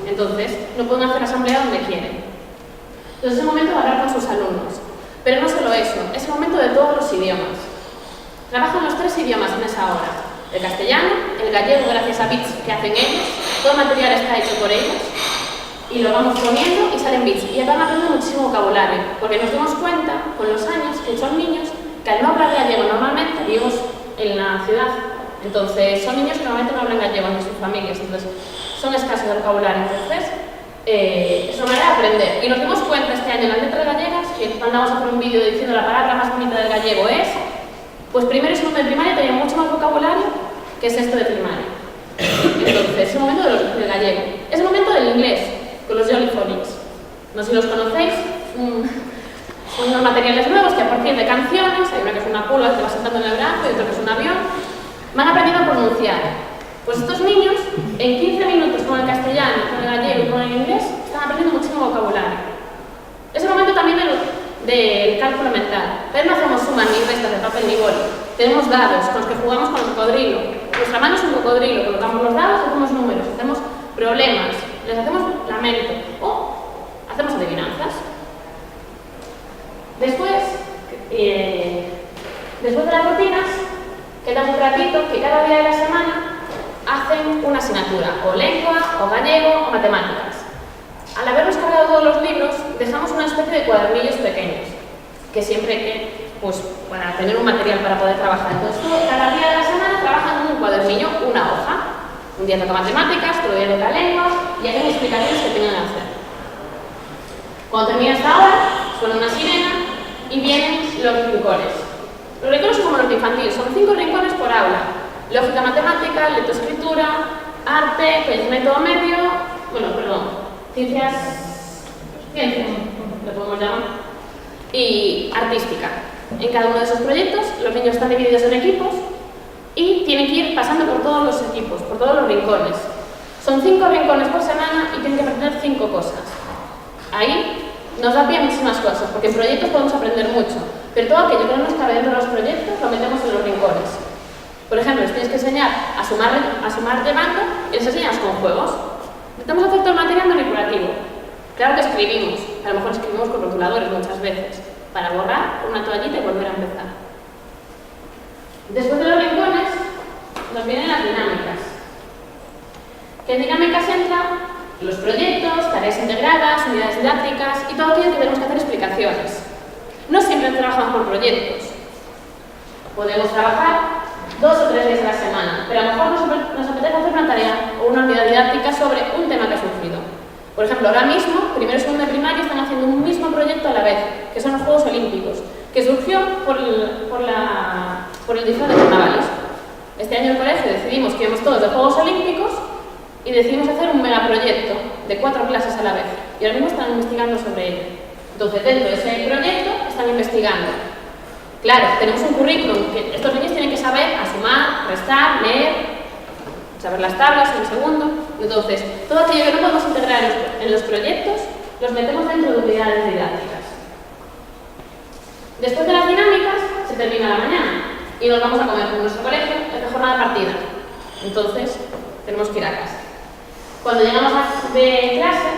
Entonces, no pueden hacer asamblea donde quieren. Entonces es el momento de hablar con sus alumnos. Pero no solo eso, es el momento de todos los idiomas. Trabajan los 3 idiomas en esa hora. El castellano, el gallego gracias a bits que hacen ellos, todo el material está hecho por ellos, y lo vamos poniendo y salen bits. Y van aprendiendo muchísimo vocabulario, porque nos dimos cuenta con los años que son niños que al no hablar gallego normalmente, vivimos en la ciudad, entonces son niños que normalmente no hablan gallego en sus familias, entonces son escasos de vocabulario. Entonces, es una manera de aprender. Y nos dimos cuenta este año en las letras gallegas, que mandamos a hacer un vídeo diciendo la palabra más bonita del gallego es, pues primero y segundo de primaria tenían mucho más vocabulario que sexto de primaria. Entonces, es el momento del gallego. Es el momento del inglés, con los Jolly Phonics. No sé si los conocéis, son unos materiales nuevos que a partir de canciones, hay una que es una pulga que va sentando en el brazo y otra que es un avión, van aprendiendo a pronunciar. Pues estos niños, en 15 minutos con el castellano, con el gallego y con el inglés, están aprendiendo muchísimo vocabulario. Es el momento también del cálculo mental. Pero no hacemos sumas ni restas de papel ni boli. Tenemos dados con los que jugamos con el cocodrilo. Nuestra mano es un cocodrilo, colocamos los dados, hacemos números, hacemos problemas, les hacemos lamento o hacemos adivinanzas. Después de las rutinas, queda un ratito que cada día de la semana hacen una asignatura, o lengua, o gallego, o matemáticas. Al habernos cargado todos los libros, dejamos una especie de cuadernillos pequeños, que siempre hay que, pues, para tener un material para poder trabajar. Entonces, cada día de la semana trabajan en un cuadernillo, una hoja. Un día toca matemáticas, otro día toca lengua, y hacen explicaciones que tengan que hacer. Cuando termina esta hora, suena una sirena y vienen los rincones. Los rincones son como los de infantil, son 5 rincones por aula. Lógica matemática, lectoescritura, arte, conocimiento medio, ciencias, lo podemos llamar, y artística. En cada uno de esos proyectos, los niños están divididos en equipos y tienen que ir pasando por todos los equipos, por todos los rincones. Son 5 rincones por semana y tienen que aprender 5 cosas. Ahí nos da pie a muchísimas cosas, porque en proyectos podemos aprender mucho, pero todo aquello que no nos cabe dentro de los proyectos lo metemos en los rincones. Por ejemplo, les tienes que enseñar a sumar llevando y les enseñas con juegos. Intentamos hacer todo el material manipulativo. Claro que escribimos, a lo mejor escribimos con rotuladores muchas veces, para borrar una toallita y volver a empezar. Después de los rincones, nos vienen las dinámicas. ¿Qué dinámicas entran? Los proyectos, tareas integradas, unidades didácticas y todo aquello que tenemos que hacer explicaciones. No siempre trabajamos por proyectos. Podemos trabajar 2 o 3 días a la semana, pero a lo mejor nos apetece hacer una tarea o una unidad didáctica sobre un tema que ha surgido. Por ejemplo, ahora mismo, primero y segundo de primaria están haciendo un mismo proyecto a la vez, que son los Juegos Olímpicos, que surgió por el disfraz de carnavales. Este año en el colegio decidimos que íbamos todos de Juegos Olímpicos y decidimos hacer un megaproyecto de 4 clases a la vez. Y ahora mismo están investigando sobre ello. Entonces, dentro de ese proyecto están investigando. Claro, tenemos un currículum que estos niños tienen que saber sumar, restar, leer, saber las tablas en un segundo. Entonces, todo aquello que no podemos integrar en los proyectos, los metemos dentro de unidades didácticas. Después de las dinámicas, se termina la mañana y nos vamos a comer con nuestro colegio en la jornada partida. Entonces, tenemos que ir a casa. Cuando llegamos de clase,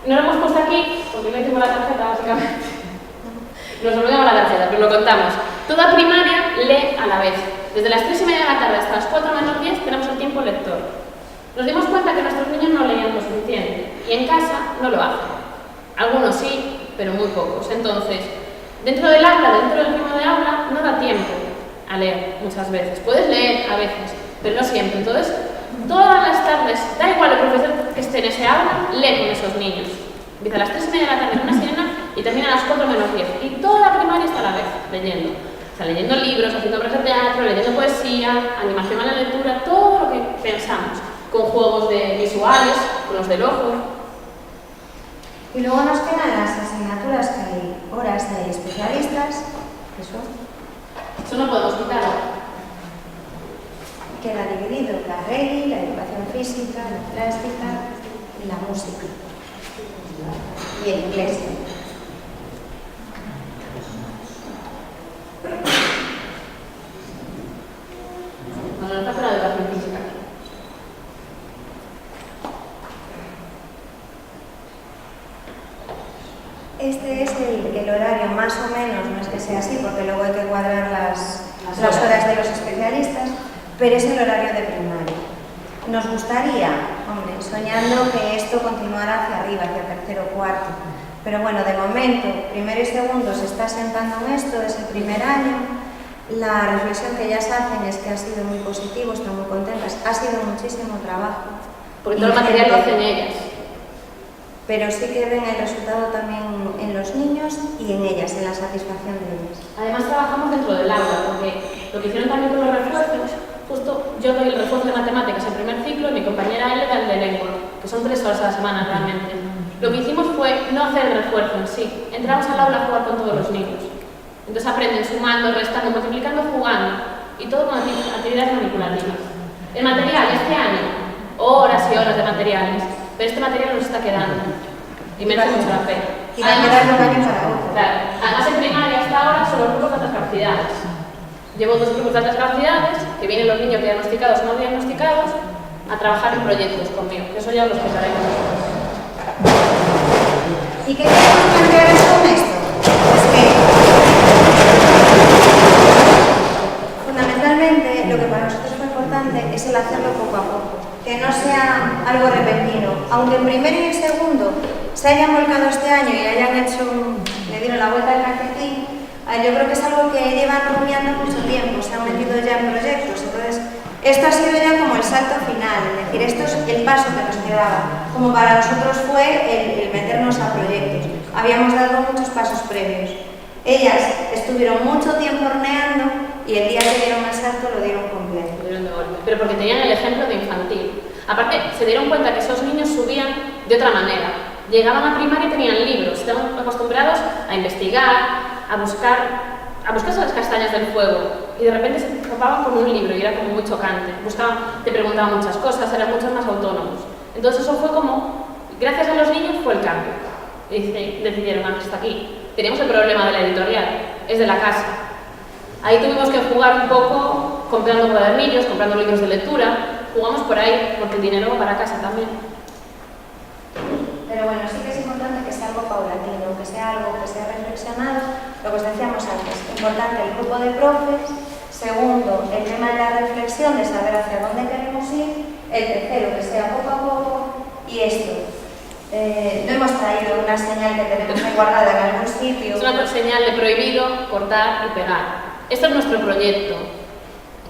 no lo hemos puesto aquí porque no hicimos la tarjeta, básicamente. Nos olvidamos la tarjeta, pero lo contamos. Toda primaria lee a la vez. Desde las 3:30 de la tarde hasta las 4 menos 10 tenemos el tiempo lector. Nos dimos cuenta que nuestros niños no leían lo suficiente y en casa no lo hacen. Algunos sí, pero muy pocos. Entonces, dentro del aula, dentro del ritmo de aula, no da tiempo a leer muchas veces. Puedes leer a veces, pero no siempre. Entonces, todas las tardes, da igual el profesor que esté en ese aula, lee con esos niños. Empieza a las 3:30 de la tarde en una sirena y termina a las 4 menos 10. Y toda la primaria está a la vez, leyendo. O sea, leyendo libros, haciendo obras de teatro, leyendo poesía, animación a la lectura, todo lo que pensamos. Con juegos visuales, con los del ojo. Y luego nos quedan las asignaturas que hay horas de especialistas. Eso no podemos quitarlo. Queda dividido la REI, la educación física, la plástica y la música. Y el inglés. Bueno, nos falta la educación física. Este es el horario más o menos, no es que sea así, porque luego hay que cuadrar las horas de los especialistas, pero es el horario de primaria. Nos gustaría, hombre, soñando que esto continuara hacia arriba, hacia tercero o cuarto, pero bueno, de momento, primero y segundo se está sentando en esto, es el primer año. La reflexión que ellas hacen es que ha sido muy positivo, están muy contentas, ha sido muchísimo trabajo. Porque todo el material lo hacen ellas. Pero sí que ven el resultado también en los niños y en ellas, en la satisfacción de ellas. Además trabajamos dentro del aula, porque lo que hicieron también con los refuerzos, justo yo doy el refuerzo de matemáticas en primer ciclo y mi compañera L da el de lengua, que son 3 horas a la semana realmente. Lo que hicimos fue no hacer el refuerzo en sí, entramos al aula a jugar con todos los niños. Entonces aprenden sumando, restando, multiplicando, jugando, y todo con actividades manipulativas. El material, este año, horas y horas de materiales, pero este material nos está quedando y merece mucho la pena. Y va a quedar un año para otro. Claro, además en primaria hasta ahora son los grupos de altas capacidades. Llevo 2 grupos de altas capacidades, que vienen los niños diagnosticados o no diagnosticados, a trabajar en proyectos conmigo, que eso ya lo explicaremos nosotros. ¿Y qué queremos plantear con esto? Pues que fundamentalmente lo que para nosotros fue importante es el hacerlo poco a poco, que no sea algo repentino. Aunque en primero y en segundo se hayan volcado este año y hayan le dieron la vuelta al calcetín, yo creo que es algo que llevan rumiando mucho tiempo, se han metido ya en proyectos, entonces Esto ha sido ya como el salto final, es decir, esto es el paso que nos quedaba, como para nosotros fue el meternos a proyectos. Habíamos dado muchos pasos previos. Ellas estuvieron mucho tiempo horneando y el día que dieron el salto lo dieron completo. Lo dieron de golpe, pero porque tenían el ejemplo de infantil. Aparte, se dieron cuenta que esos niños subían de otra manera. Llegaban a primaria y tenían libros, estaban acostumbrados a investigar, a buscarse las castañas del fuego, y de repente se topaban con un libro y era como muy chocante. Te preguntaban muchas cosas, eran mucho más autónomos. Entonces eso fue como, gracias a los niños fue el cambio. Y decidieron, hasta aquí. Teníamos el problema de la editorial, es de la casa. Ahí tuvimos que jugar un poco comprando cuadernillos, comprando libros de lectura, jugamos por ahí porque el dinero va para casa también. Pero bueno, sí que es importante que sea algo paulatino, que sea algo que sea reflexionado, lo que os decíamos antes, importante el grupo de profes, segundo, el tema de la reflexión, de saber hacia dónde queremos ir, el tercero, que sea poco a poco, y esto. No hemos traído una señal que tenemos ahí guardada en algún sitio. Es una señal de prohibido cortar y pegar. Esto es nuestro proyecto.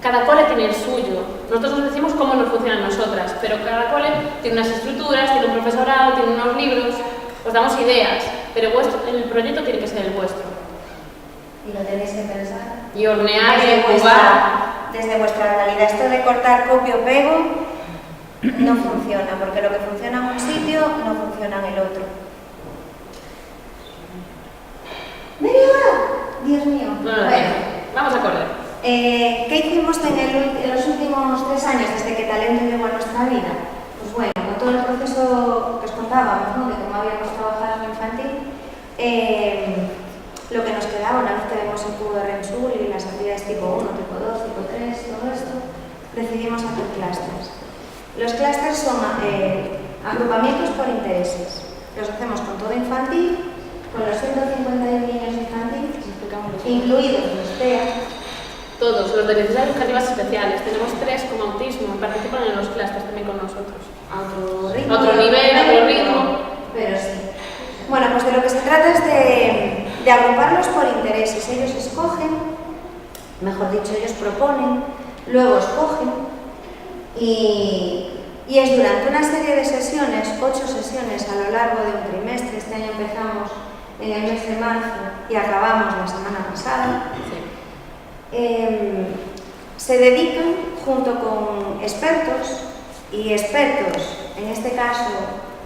Cada cole tiene el suyo. Nosotros nos decimos cómo nos funcionan nosotras, pero cada cole tiene unas estructuras, tiene un profesorado, tiene unos libros, os damos ideas, pero el proyecto tiene que ser el vuestro. Y lo tenéis que pensar. Y hornear y jugar. Desde vuestra realidad. Esto de cortar copio-pego no funciona, porque lo que funciona en un sitio no funciona en el otro. ¿Media hora? Dios mío. No, vamos a correr. ¿Qué hicimos en los últimos 3 años desde que Talento llegó a nuestra vida? Pues bueno, con todo el proceso que os contábamos, ¿no?, de cómo habíamos trabajado en infantil, lo que nos quedaba una vez que vemos el cubo de Rensul y las actividades tipo 1, tipo 2, tipo 3, todo esto, decidimos hacer clústeres. Los clústeres son agrupamientos por intereses. Los hacemos con todo infantil, con los 151 niños infantiles, incluidos los TEA. Todos, los de necesidades educativas especiales. Tenemos 3 con autismo y participan en los clústeres también con nosotros. A otro ritmo. Otro nivel, otro ritmo. Pero sí. Bueno, pues de lo que se trata es de agruparlos por intereses. Ellos escogen, mejor dicho, ellos proponen, luego escogen y es durante una serie de sesiones, 8 sesiones a lo largo de un trimestre. Este año empezamos en el mes de marzo y acabamos la semana pasada. Se dedican junto con expertos, y expertos, en este caso,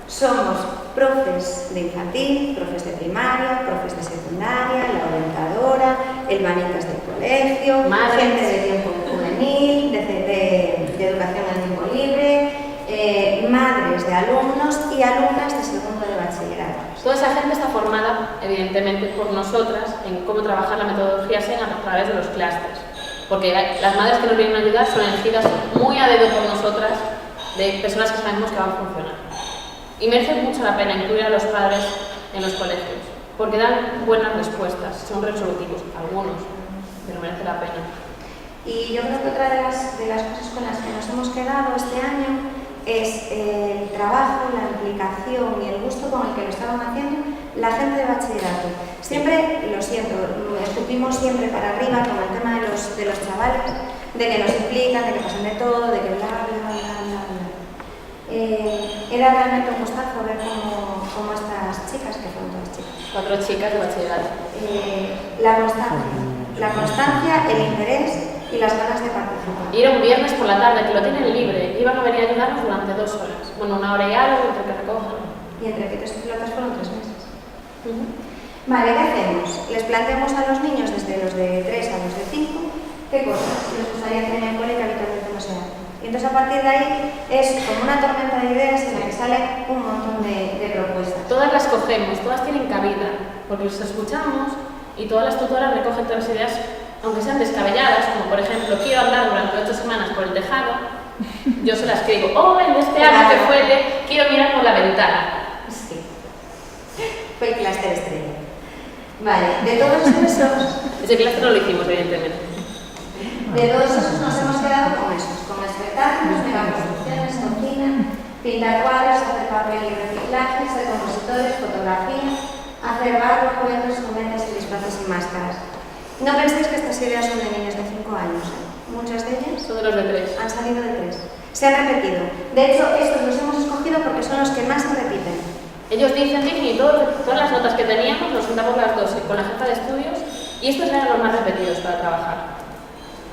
somos profes de infantil, profes de primaria, profes de secundaria, la orientadora, el manitas del colegio, gente de tiempo juvenil, de educación en tiempo libre, madres de alumnos y alumnas de segundo de bachillerato. Toda esa gente está formada, evidentemente, por nosotras en cómo trabajar la metodología SEN a través de los clústeres. Porque las madres que nos vienen a ayudar son elegidas muy a dedo por nosotras, de personas que sabemos que van a funcionar. Y merece mucho la pena incluir a los padres en los colegios, porque dan buenas respuestas, son resolutivos, algunos, pero merece la pena. Y yo creo que otra de las cosas con las que nos hemos quedado este año es el trabajo, la implicación y el gusto con el que lo estaban haciendo la gente de bachillerato. Siempre, lo siento, escupimos siempre para arriba con el tema de los chavales, de que nos implican, de que pasan de todo, de que bla, bla, bla, bla, bla. Era realmente un gustazo ver cómo estas chicas, que son todas chicas. 4 chicas de bachillerato. La constancia, el interés y las ganas de participar. Y era un viernes por la tarde, que lo tienen libre, iban a venir a ayudarnos durante 2 horas. Bueno, 1 hora y algo, entre que recojan. Y entre pitos y pilotas fueron 3 meses. Vale, ¿qué hacemos? Les planteamos a los niños, desde los de 3 a los de 5, qué cosas les gustaría tener en el cole que habitualmente no se hace. Y entonces a partir de ahí es como una tormenta de ideas en la que salen un montón de propuestas. Todas las cogemos, todas tienen cabida, porque los escuchamos y todas las tutoras recogen todas las ideas, aunque sean descabelladas, como por ejemplo, quiero andar durante 8 semanas por el tejado, yo se la escribo, en este año que fue de quiero mirar por la ventana. Sí. Fue el clúster estrella. Vale, de todos esos... Ese clúster no lo hicimos, evidentemente. De todos esos nos hemos quedado con esos, con espectáculos, megaconstrucciones, cocina, pintar cuadros, hacer papel y reciclaje, ser compositores, fotografía, hacer barro, juegos, juguetes y disfraces y máscaras. No penséis que estas ideas son de niños de 5 años, muchas de ellas son de los de 3. Han salido de 3. Se han repetido. De hecho, estos los hemos escogido porque son los que más se repiten. Ellos dicen y todas las notas que teníamos nos juntamos las 12 con la jefa de estudios y estos eran los más repetidos para trabajar.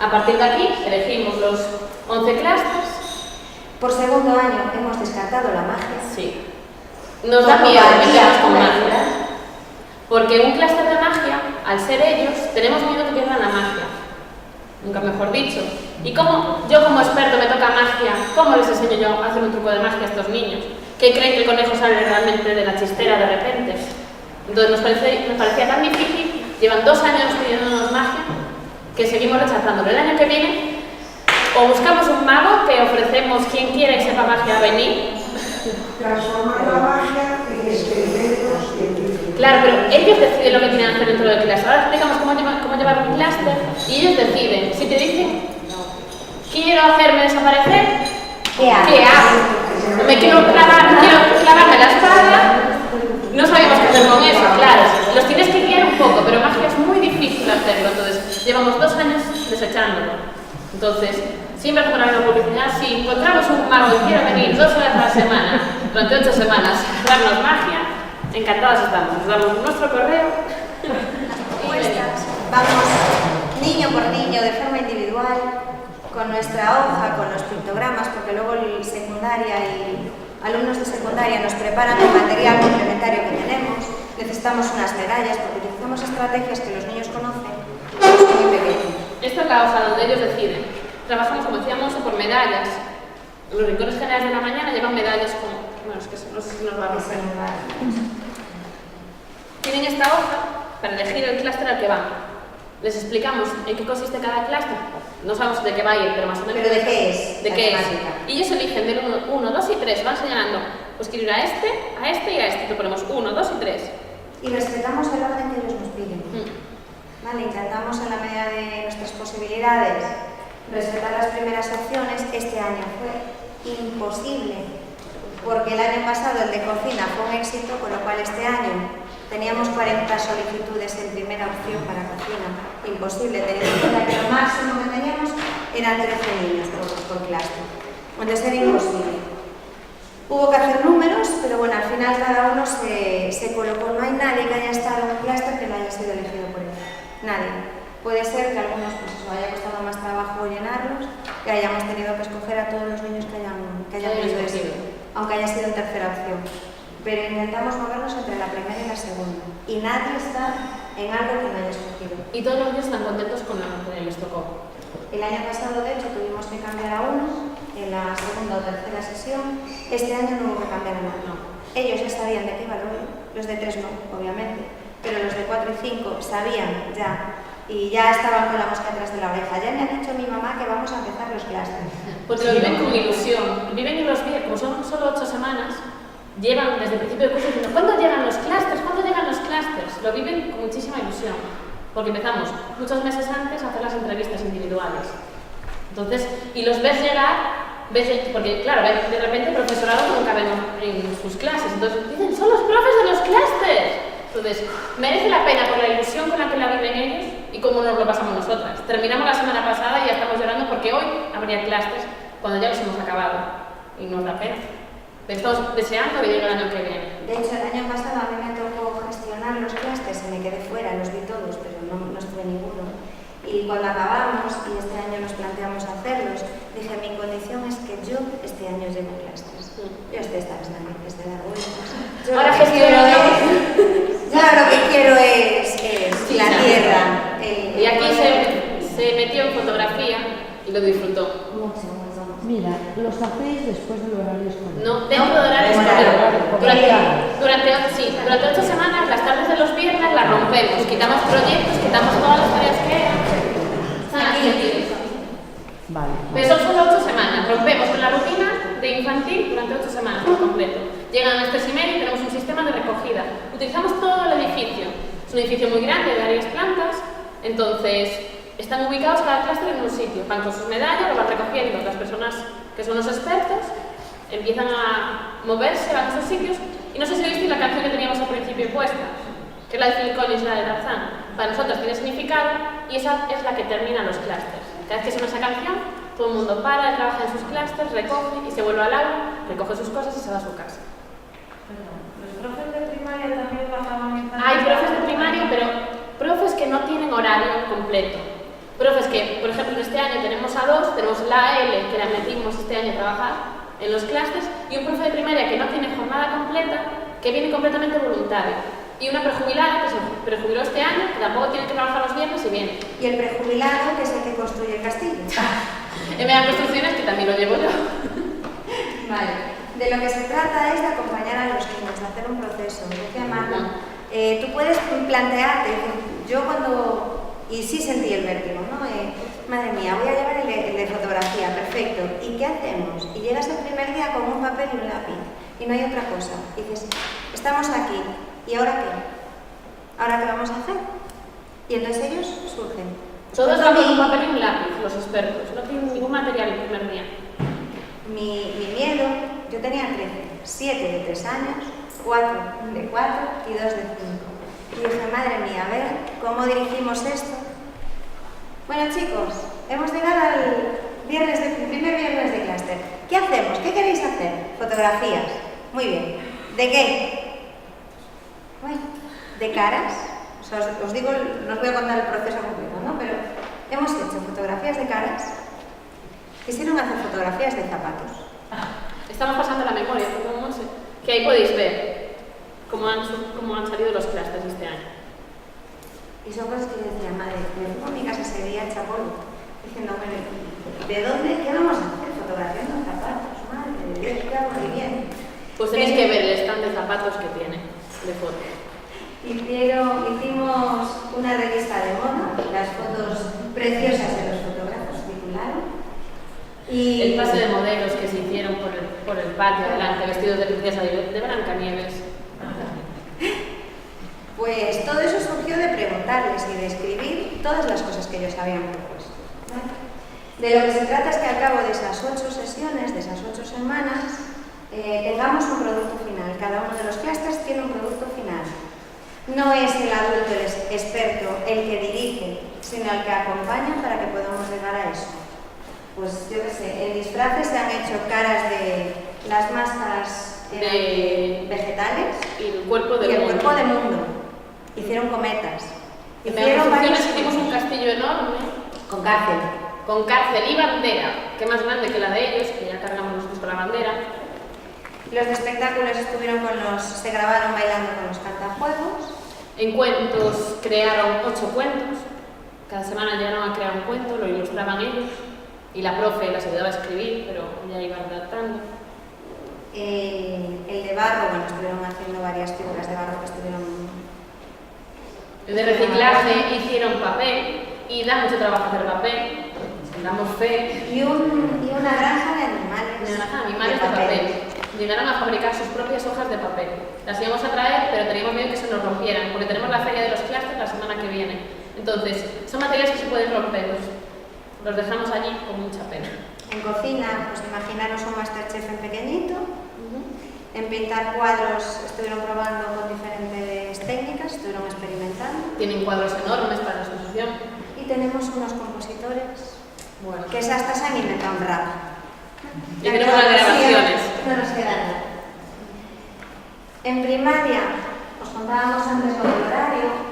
A partir de aquí elegimos los 11 clústeres. Por segundo año hemos descartado la magia. Sí. Nos da miedo meternos con magia. Porque un clúster de magia, al ser ellos, tenemos miedo que pierdan la magia. Nunca mejor dicho. Y como yo como experto me toca magia, ¿cómo les enseño yo a hacer un truco de magia a estos niños? ¿Qué creen que el conejo sale realmente de la chistera de repente? Entonces nos parecía tan difícil, llevan 2 años pidiéndonos magia, que seguimos rechazándolo. El año que viene, o buscamos un mago que ofrecemos quien quiera que sepa magia a venir. Transformar la magia en experimentos científicos. Claro, pero ellos deciden lo que quieren hacer dentro del clúster. Ahora explicamos cómo llevar un clúster y ellos deciden. Si te dicen, quiero hacerme desaparecer, ¿qué hago? Me quiero clavarme la espada. No sabíamos qué hacer con eso, claro. Los tienes que guiar un poco, pero magia es muy difícil hacerlo. Entonces, llevamos 2 años desechándolo. Entonces, siempre hacemos la misma publicidad. Si encontramos un mago que quiera venir 2 horas a la semana, durante 8 semanas, a darnos magia, encantados estamos. Nos damos nuestro correo. Vamos niño por niño, de forma individual, con nuestra hoja, con los pictogramas, porque luego el secundaria y alumnos de secundaria nos preparan el material complementario que tenemos. Necesitamos unas medallas porque utilizamos estrategias que los niños conocen desde muy pequeños. Esta es la hoja donde ellos deciden. Trabajamos, como decíamos, por medallas. Los rincones generales de la mañana llevan medallas como... Bueno, es que no sé si nos va a romper. Tienen esta hoja para elegir el clúster al que van. Les explicamos en qué consiste cada clúster. No sabemos de qué va a ir, pero más o menos... ¿Pero de qué es? ¿De qué es? Y ellos eligen del 1, 2 y 3. Van señalando, pues quiero ir a este y a este. Te ponemos 1, 2 y 3. Y respetamos el orden que ellos nos piden. Vale, intentamos en la medida de nuestras posibilidades respetar las primeras opciones. Este año fue imposible, porque el año pasado el de cocina fue un éxito, con lo cual este año teníamos 40 solicitudes en primera opción para cocina. Imposible, teniendo en cuenta que lo máximo que teníamos eran 13 niños por clase. Entonces era imposible. Hubo que hacer números, pero bueno, al final cada uno se colocó. No hay nadie que haya estado en un clúster que no haya sido elegido por él. Nadie. Puede ser que algunos pues, eso, haya costado más trabajo llenarlos, que hayamos tenido que escoger a todos los niños que hayan pedido eso, aunque haya sido en tercera opción. Pero intentamos movernos entre la primera y la segunda. Y nadie está en algo que no haya escogido. Y todos los niños están contentos con lo que les tocó. El año pasado, de hecho, tuvimos que cambiar a uno en la segunda o tercera sesión. Este año no hubo que cambiar a nada. No. Ellos ya sabían de qué iba el rollo. Los de 3 no, obviamente. Pero los de 4 y 5 sabían ya. Y ya estaban con la mosca atrás de la oreja. Ya me han dicho mi mamá que vamos a empezar los clústeres. Porque lo viven con ilusión. Viven y los viven, como son solo 8 semanas, llevan desde el principio de curso diciendo ¿cuándo llegan los clústeres? ¿Cuándo llegan los clústeres? Lo viven con muchísima ilusión. Porque empezamos muchos meses antes a hacer las entrevistas individuales. Entonces, y los ves llegar, porque claro, de repente el profesorado nunca ven en sus clases. Entonces dicen, son los profes de los clústeres. Entonces, merece la pena por la ilusión con la que la viven ellos y cómo nos lo pasamos nosotras. Terminamos la semana pasada y ya estamos llorando porque hoy habría clústeres cuando ya los hemos acabado. Y nos da pena. Pero estamos deseando que llegue el año que viene. De hecho, el año pasado a mí me tocó gestionar los clústeres y me quedé fuera, los vi todos, pero no estuve ninguno. Y cuando acabamos, y este año nos planteamos hacerlos, dije, mi condición es que yo este año llevo clústeres. Yo estoy estas narices de dar vueltas. Ahora gestiono yo. Yo lo que quiero es la tierra. Y aquí se metió en fotografía y lo disfrutó. Mira, los hacéis después del horario escolar. No, dentro del horario escolar. Durante 8 semanas, las tardes de los viernes las rompemos. Quitamos proyectos, quitamos todas las tareas que eran. Están aquí metidos. Vale. Pero son solo 8 semanas. Rompemos con la rutina de infantil durante 8 semanas por completo. Llegan a las 3:30 y tenemos un sistema de recogida. Utilizamos todo el edificio. Es un edificio muy grande de varias plantas. Entonces, están ubicados cada clúster en un sitio. Van con sus medallas, lo van recogiendo. Las personas que son los expertos empiezan a moverse, van a esos sitios. Y no sé si visteis la canción que teníamos al principio puesta, que es la de Phil Collins, la de Tarzán. Para nosotros tiene significado y esa es la que termina los clústeres. Cada vez que suena esa canción, todo el mundo para, trabaja en sus clústeres, recoge y se vuelve al aula, recoge sus cosas y se va a su casa. Los profes de primaria también bajaban. Hay profes de primaria, pero profes que no tienen horario completo. Profes que, por ejemplo, este año tenemos a dos, tenemos la AL, que la metimos este año a trabajar en los clústeres, y un profe de primaria que no tiene jornada completa, que viene completamente voluntario. Y una prejubilada que se prejubiló este año, que tampoco tiene que trabajar los viernes y viene. Y el prejubilado, que es el que construye el castillo. MA Construcciones, que también lo llevo yo. Vale. De lo que se trata es de acompañar a los niños, de hacer un proceso. Decía Marta, tú puedes plantearte, yo cuando... Y sí sentí el vértigo, ¿no? Madre mía, voy a llevar el de fotografía, perfecto. ¿Y qué hacemos? Y llegas el primer día con un papel y un lápiz y no hay otra cosa. Y dices, estamos aquí, ¿y ahora qué? ¿Ahora qué vamos a hacer? Y entonces ellos surgen. Todos van con un papel y un lápiz, los expertos. No tienen ningún material el primer día. Mi miedo, yo tenía 13, 7 de 3 años, 4 de 4 y 2 de 5. Y dije, madre mía, a ver, ¿cómo dirigimos esto? Bueno, chicos, hemos llegado al primer viernes de clúster. ¿Qué hacemos? ¿Qué queréis hacer? Fotografías. Muy bien. ¿De qué? Bueno, de caras. O sea, os digo, no os voy a contar el proceso completo, ¿no? Pero hemos hecho fotografías de caras. Quisieron hacer fotografías de zapatos. Estamos pasando la memoria, que ahí podéis ver cómo han salido los clústeres este año. Y son cosas que yo decía, madre, me pongo en mi casa ese día hecha polvo, diciendo, bueno, ¿de dónde? ¿Qué vamos a hacer? Fotografiando zapatos, madre de Dios, qué aburrimiento. Pues tenéis que ver el stand de zapatos que tiene, de fotos. Hicimos una revista de moda, las fotos preciosas de los fotógrafos titularon. Y el pase de modelos que se hicieron por el patio adelante, vestidos de princesa de Blancanieves. Pues todo eso surgió de preguntarles y de escribir todas las cosas que ellos habían propuesto. De lo que se trata es que al cabo de esas 8 sesiones, de esas 8 semanas, tengamos un producto final. Cada uno de los clústeres tiene un producto final. No es el adulto, el experto, el que dirige, sino el que acompaña para que podamos llegar a eso. Pues yo qué sé, en disfraces se han hecho caras de las máscaras vegetales y el cuerpo de mundo. Hicieron cometas. Hicimos un castillo enorme. Con cárcel. Con cárcel y bandera, que es más grande que la de ellos, que ya cargamos nosotros con la bandera. Los de espectáculos se grabaron bailando con los cantajuegos. En cuentos crearon 8 cuentos. Cada semana llegaron a crear un cuento, lo ilustraban ellos. Y la profe las ayudaba a escribir, pero ya iban redactando. El de barro, bueno, estuvieron haciendo varias figuras de barro que estuvieron... El de reciclaje hicieron papel, y da mucho trabajo hacer papel, damos fe. Y una granja de animales. Una granja de animales de papel. Llegaron a fabricar sus propias hojas de papel. Las íbamos a traer, pero teníamos miedo que se nos rompieran, porque tenemos la feria de los clústeres la semana que viene. Entonces, son materiales que se pueden romper. Los dejamos allí con mucha pena. En cocina, pues imaginaros un Masterchef en pequeñito. En pintar cuadros estuvieron probando con diferentes técnicas, estuvieron experimentando. Tienen cuadros enormes para la exposición. Y tenemos unos compositores, que hasta se han inventado un rap. Y tenemos las grabaciones. No nos queda nada. En primaria, os contábamos antes lo del horario.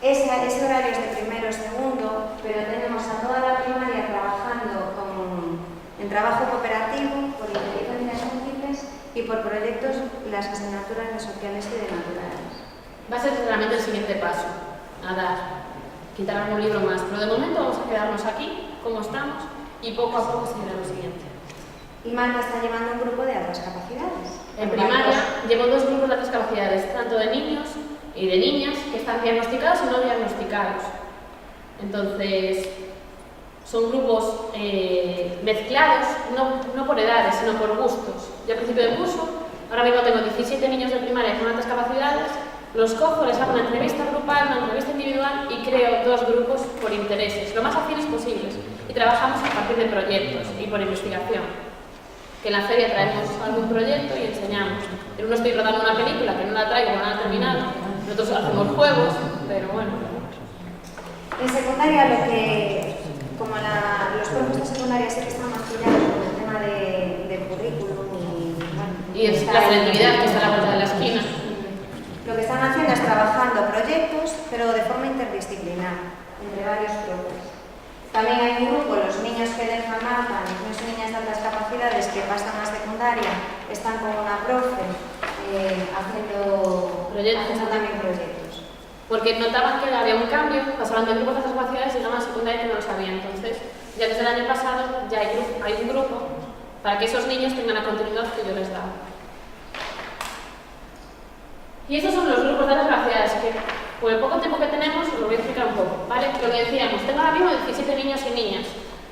Ese horario es de primero y segundo, pero tenemos a toda la primaria trabajando en trabajo cooperativo por inteligencias múltiples y por proyectos las asignaturas de sociales y de naturales. Va a ser realmente el siguiente paso, a dar, quitar algún libro más, pero de momento vamos a quedarnos aquí, como estamos, y poco a poco seguirá lo siguiente. Y Marta está llevando un grupo de altas capacidades. En primaria llevo 2 grupos de altas capacidades, tanto de niños y de niñas que están diagnosticados y no diagnosticados. Entonces, son grupos mezclados, no por edades, sino por gustos. Yo al principio del curso, ahora mismo tengo 17 niños de primaria con altas capacidades, los cojo, les hago una entrevista grupal, una entrevista individual y creo 2 grupos por intereses, lo más afines posibles. Y trabajamos a partir de proyectos y por investigación. Que en la feria traemos algún proyecto y enseñamos. En uno estoy rodando una película que no la traigo, no la he terminado. Nosotros hacemos juegos, pero bueno. En secundaria, como los profes de secundaria sí que están más pillados con el tema del currículum y la selectividad que está a la vuelta de la esquina. Lo que están haciendo es trabajando proyectos, pero de forma interdisciplinar, entre varios profes. También hay un grupo, los niños que dejan marca, niños y niñas de altas capacidades que pasan a secundaria, están con una profe haciendo también proyectos. Porque notaban que había un cambio, pasaban de grupos de altas capacidades y llegaban a secundaria que no lo sabían. Entonces, ya desde el año pasado ya hay un grupo para que esos niños tengan la continuidad que yo les daba. Y estos son los grupos de altas capacidades que, por el poco tiempo que tenemos, os lo voy a explicar un poco, ¿vale? Lo que decíamos, tengo ahora mismo 17 niños y niñas,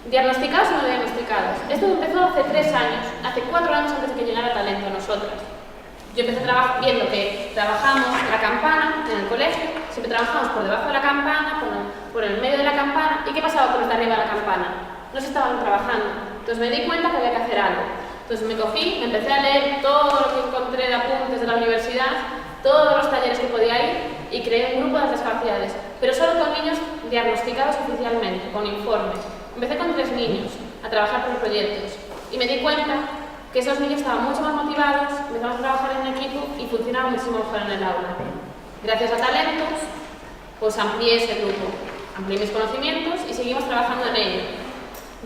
diagnosticados o no diagnosticados. Esto empezó hace 3 años, hace 4 años antes de que llegara Talento a nosotras. Yo empecé viendo que trabajamos la campana en el colegio, siempre trabajamos por debajo de la campana, por el medio de la campana, ¿y qué pasaba con los de arriba de la campana? No se estaban trabajando. Entonces me di cuenta que había que hacer algo. Entonces me cogí, me empecé a leer todo lo que encontré de apuntes de la universidad, todos los talleres que podía ir y creé un grupo de altas capacidades, pero solo con niños diagnosticados oficialmente, con informes. Empecé con 3 niños a trabajar por proyectos y me di cuenta que esos niños estaban mucho más motivados, empezamos a trabajar en equipo y funcionaba muchísimo mejor en el aula. Gracias a Talentos, pues amplié ese grupo, amplié mis conocimientos y seguimos trabajando en ello.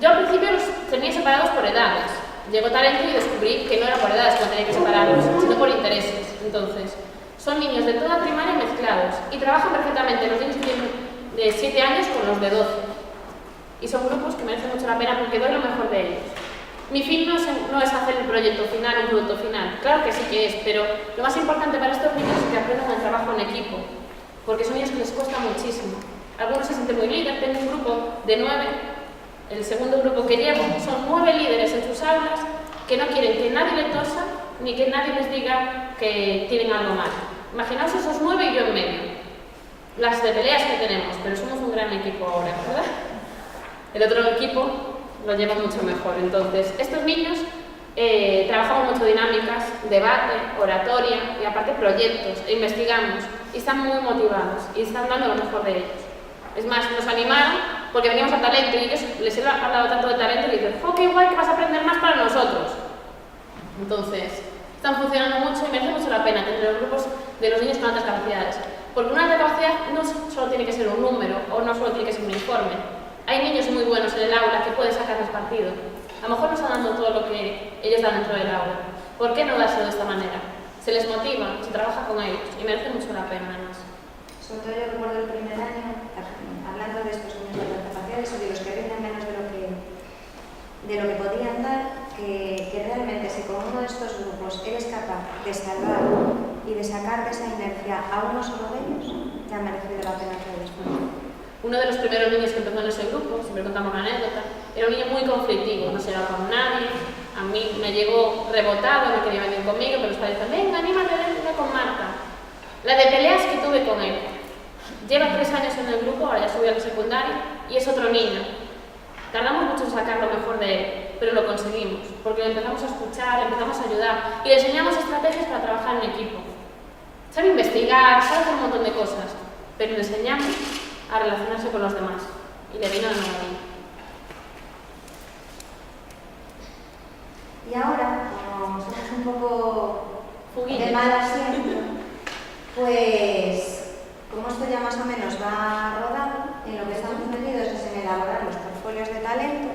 Yo al principio los tenía separados por edades. Llegó Talento y descubrí que no era por edades que tenía que separarlos, sino por intereses. Entonces, son niños de toda primaria mezclados y trabajan perfectamente los niños que tienen de 7 años con los de 12. Y son grupos que merecen mucho la pena porque doy lo mejor de ellos. Mi fin no es hacer un proyecto final, un producto final. Claro que sí que es, pero lo más importante para estos niños es que aprendan el trabajo en equipo, porque son niños que les cuesta muchísimo. Algunos se sienten muy líderes, tengo un grupo de 9, el segundo grupo que llevo, son 9 líderes en sus aulas que no quieren que nadie le tosa ni que nadie les diga que tienen algo mal. Imaginaos esos 9 y yo en medio. Las de peleas que tenemos, pero somos un gran equipo ahora, ¿verdad? El otro equipo lo lleva mucho mejor. Entonces, estos niños trabajamos mucho dinámicas, debate, oratoria y aparte proyectos, e investigamos y están muy motivados y están dando lo mejor de ellos. Es más, nos animaron porque veníamos a Talento y ellos les he hablado tanto de Talento y dicen, ¡oh, qué guay que vas a aprender más para nosotros! Entonces, están funcionando mucho y merece mucho la pena tener los grupos de los niños con altas capacidades. Porque una alta capacidad no solo tiene que ser un número o no solo tiene que ser un informe. Hay niños muy buenos en el aula que pueden sacarles partido. A lo mejor no están dando todo lo que ellos dan dentro del aula. ¿Por qué no dárselo de esta manera? Se les motiva, se trabaja con ellos y merece mucho la pena además. Sobre todo yo recuerdo el primer año, hablando de estos niños de altas capacidades y de los que rinden menos de lo que podían dar, que realmente si con uno de estos grupos eres capaz de salvar y de sacar de esa inercia a uno solo de ellos, ya ha merecido la pena que después. Uno de los primeros niños que empezó en ese grupo, siempre contamos una anécdota, era un niño muy conflictivo, no se llevaba con nadie, a mí me llegó rebotado, no quería venir conmigo, pero los padres decían, venga, anímate, venga con Marta. La de peleas que tuve con él. Lleva 3 años en el grupo, ahora ya subió a la secundaria, y es otro niño. Tardamos mucho en sacar lo mejor de él, pero lo conseguimos, porque lo empezamos a escuchar, le empezamos a ayudar, y le enseñamos estrategias para trabajar en equipo. Sabe investigar, sabe hacer un montón de cosas, pero le enseñamos a relacionarse con los demás, y le vino de maravilla. Y ahora, como somos un poco de mal asiento, pues como esto ya más o menos va rodado, en lo que estamos metidos es en elaborar los portfolios de talento,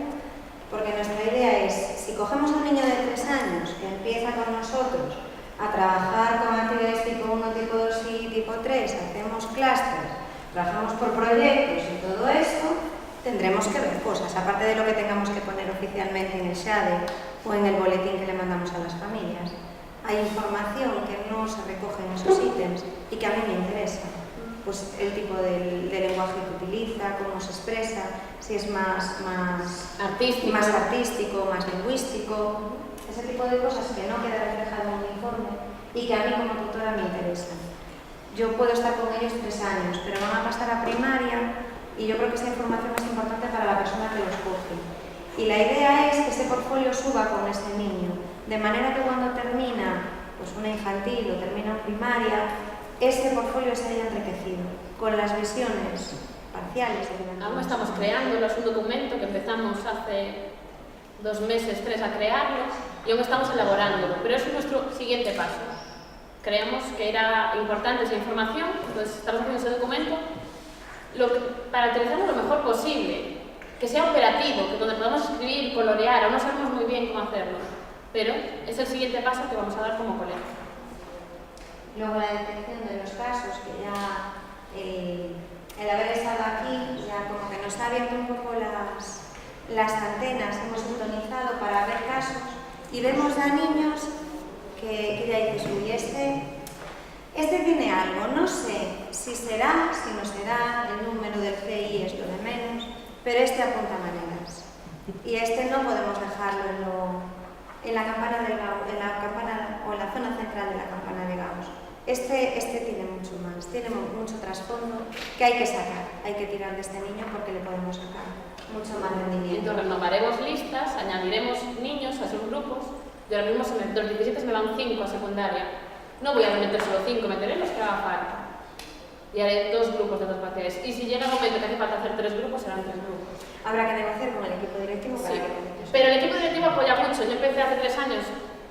porque nuestra idea es, si cogemos a un niño de 3 años que empieza con nosotros a trabajar con actividades tipo 1, tipo 2 y tipo 3, hacemos clústeres, trabajamos por proyectos y todo esto, tendremos que ver cosas, aparte de lo que tengamos que poner oficialmente en el SHADE o en el boletín que le mandamos a las familias. Hay información que no se recoge en esos ítems y que a mí me interesa. Pues el tipo de lenguaje que utiliza, cómo se expresa, si es más artístico, más lingüístico, ese tipo de cosas que no queda reflejado en un informe y que a mí como tutora me interesan. Yo puedo estar con ellos 3 años, pero van a pasar a primaria y yo creo que esa información es importante para la persona que los coge. Y la idea es que ese portfolio suba con ese niño, de manera que cuando termina pues una infantil o termina una primaria, ese portfolio se haya enriquecido con las visiones parciales. Aún estamos creándolo, es un documento que empezamos hace 2 meses, 3 a crearlo y aún estamos elaborándolo, pero es nuestro siguiente paso. Creemos que era importante esa información, entonces estamos haciendo ese documento para utilizarlo lo mejor posible, que sea operativo, que donde podamos escribir, colorear, aún no sabemos muy bien cómo hacerlo, pero es el siguiente paso que vamos a dar como colegio. Luego la detección de los casos, que ya el haber estado aquí ya como que nos ha abierto un poco las antenas, hemos sintonizado para ver casos y vemos a niños que ya dices, uy, este tiene algo, no sé si será, si no será, el número del CI es lo de menos, pero este apunta maneras. Y no podemos dejarlo en la campana o en la zona central de la campana de Gauss. Este tiene mucho más, tiene mucho trasfondo que hay que sacar, hay que tirar de este niño porque le podemos sacar mucho más rendimiento. Entonces renovaremos listas, añadiremos niños a sus grupos. Y ahora mismo de los 17 me van 5 a secundaria. No voy a meter solo 5, meteré los que haga falta. Y haré 2 grupos de 2 parciales. Y si llega el momento que hace falta hacer 3 grupos, serán 3 grupos. Habrá que negociar con el equipo directivo para que Pero el equipo directivo apoya mucho. Yo empecé hace 3 años,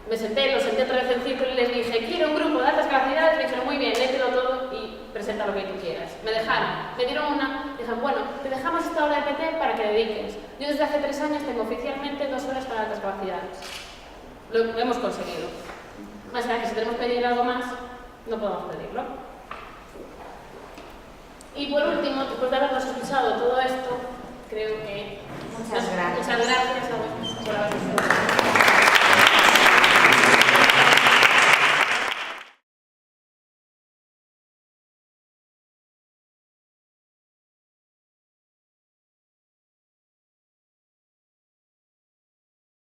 me senté otra vez en círculo y les dije, quiero un grupo de altas capacidades. Me dijeron, muy bien, léetelo todo y presenta lo que tú quieras. Me dejaron, me dieron dijeron, bueno, te dejamos esta hora de PT para que dediques. Yo desde hace 3 años tengo oficialmente 2 horas para altas capacidades. Lo hemos conseguido. Más allá que si tenemos que pedir algo más, no podemos pedirlo. Y por último, después de habernos escuchado todo esto, creo que... Muchas gracias. Muchas gracias a vosotros por haber estado.